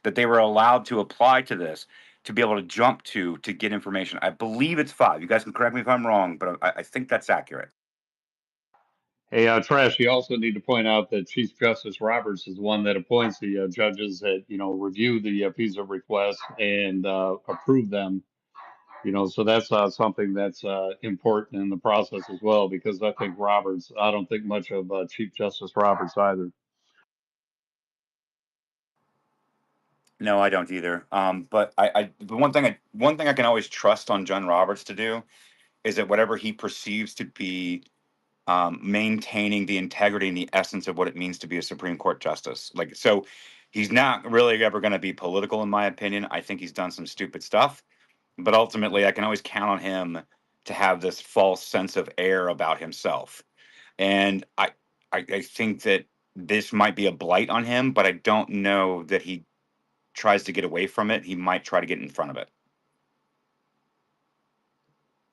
that they were allowed to apply to this to be able to jump to get information. I believe it's 5. You guys can correct me if I'm wrong, but I think that's accurate. Hey, Trash, you also need to point out that Chief Justice Roberts is the one that appoints the judges that, review the visa requests and approve them. So that's something that's important in the process as well, because I don't think much of Chief Justice Roberts either. No, I don't either. But the one thing I can always trust on John Roberts to do is that whatever he perceives to be maintaining the integrity and the essence of what it means to be a Supreme Court justice. Like, so he's not really ever going to be political, in my opinion. I think he's done some stupid stuff, but ultimately, I can always count on him to have this false sense of air about himself. And I think that this might be a blight on him, but I don't know that he tries to get away from it. He might try to get in front of it.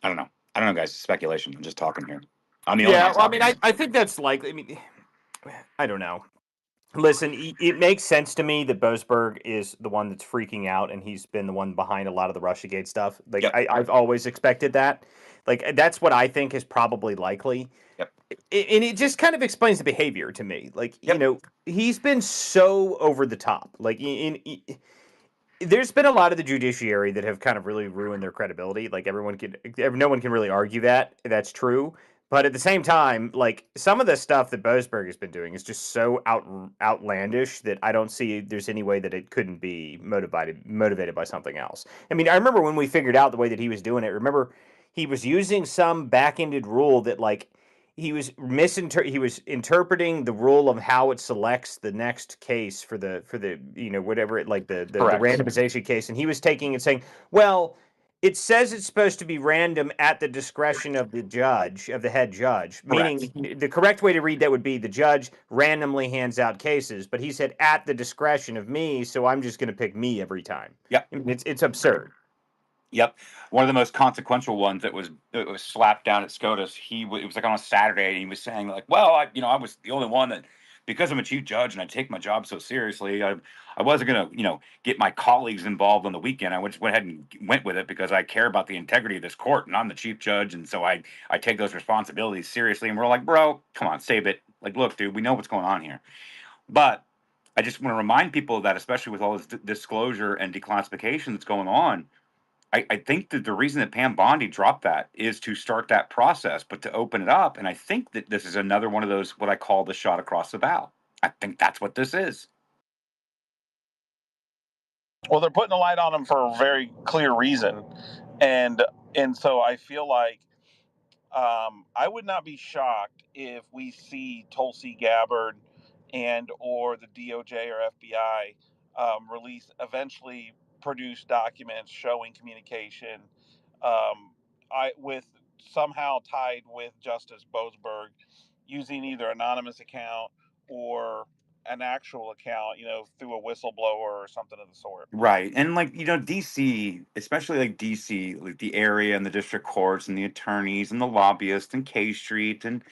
I don't know. Guys. It's speculation. I'm just talking here. I'm the only one Yeah, well, I talking. mean, I think that's likely. I mean, I don't know. Listen, it makes sense to me that Boasberg is the one that's freaking out, and he's been the one behind a lot of the Russiagate stuff. Like, Yep. I've always expected that. Like, that's what I think is probably likely. Yep. And it just kind of explains the behavior to me. Like, Yep. He's been so over the top. Like, there's been a lot of the judiciary that have kind of really ruined their credibility. Like no one can really argue that that's true. But at the same time, like some of the stuff that Boasberg has been doing is just so outlandish that I don't see there's any way that it couldn't be motivated by something else. I mean, I remember when we figured out the way that he was doing it. Remember, he was using some back-ended rule that like he was interpreting the rule of how it selects the next case for the whatever it like the Correct. randomization case, and he was taking and saying, well, It says it's supposed to be random at the discretion of the judge, of the head judge, Correct. meaning the correct way to read that would be the judge randomly hands out cases, but he said at the discretion of me, so I'm just going to pick me every time. Yep. I mean, it's absurd. Yep. One of the most consequential ones that was slapped down at SCOTUS. It was like on a Saturday, and he was saying like, "Well, I was the only one that, because I'm a chief judge and I take my job so seriously, I wasn't gonna, get my colleagues involved on the weekend. I just went ahead and went with it because I care about the integrity of this court, and I'm the chief judge, and so I take those responsibilities seriously." And we're like, "Bro, come on, save it. Like, look, dude, we know what's going on here." But I just want to remind people that, especially with all this disclosure and declassification that's going on, I think that the reason that Pam Bondi dropped that is to start that process, but to open it up. And I think that this is another one of those, what I call the shot across the bow. I think that's what this is. Well, they're putting the light on him for a very clear reason, and so I feel like I would not be shocked if we see Tulsi Gabbard and or the DOJ or FBI eventually produce documents showing communication, with somehow tied with Justice Boasberg, using either anonymous account or an actual account, through a whistleblower or something of the sort. Right. And like, DC, especially like DC, like the area and the district courts and the attorneys and the lobbyists and K Street and,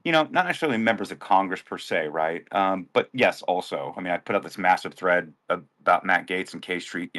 not necessarily members of Congress per se, right? But yes, also, I mean, I put up this massive thread about Matt Gaetz and K Street,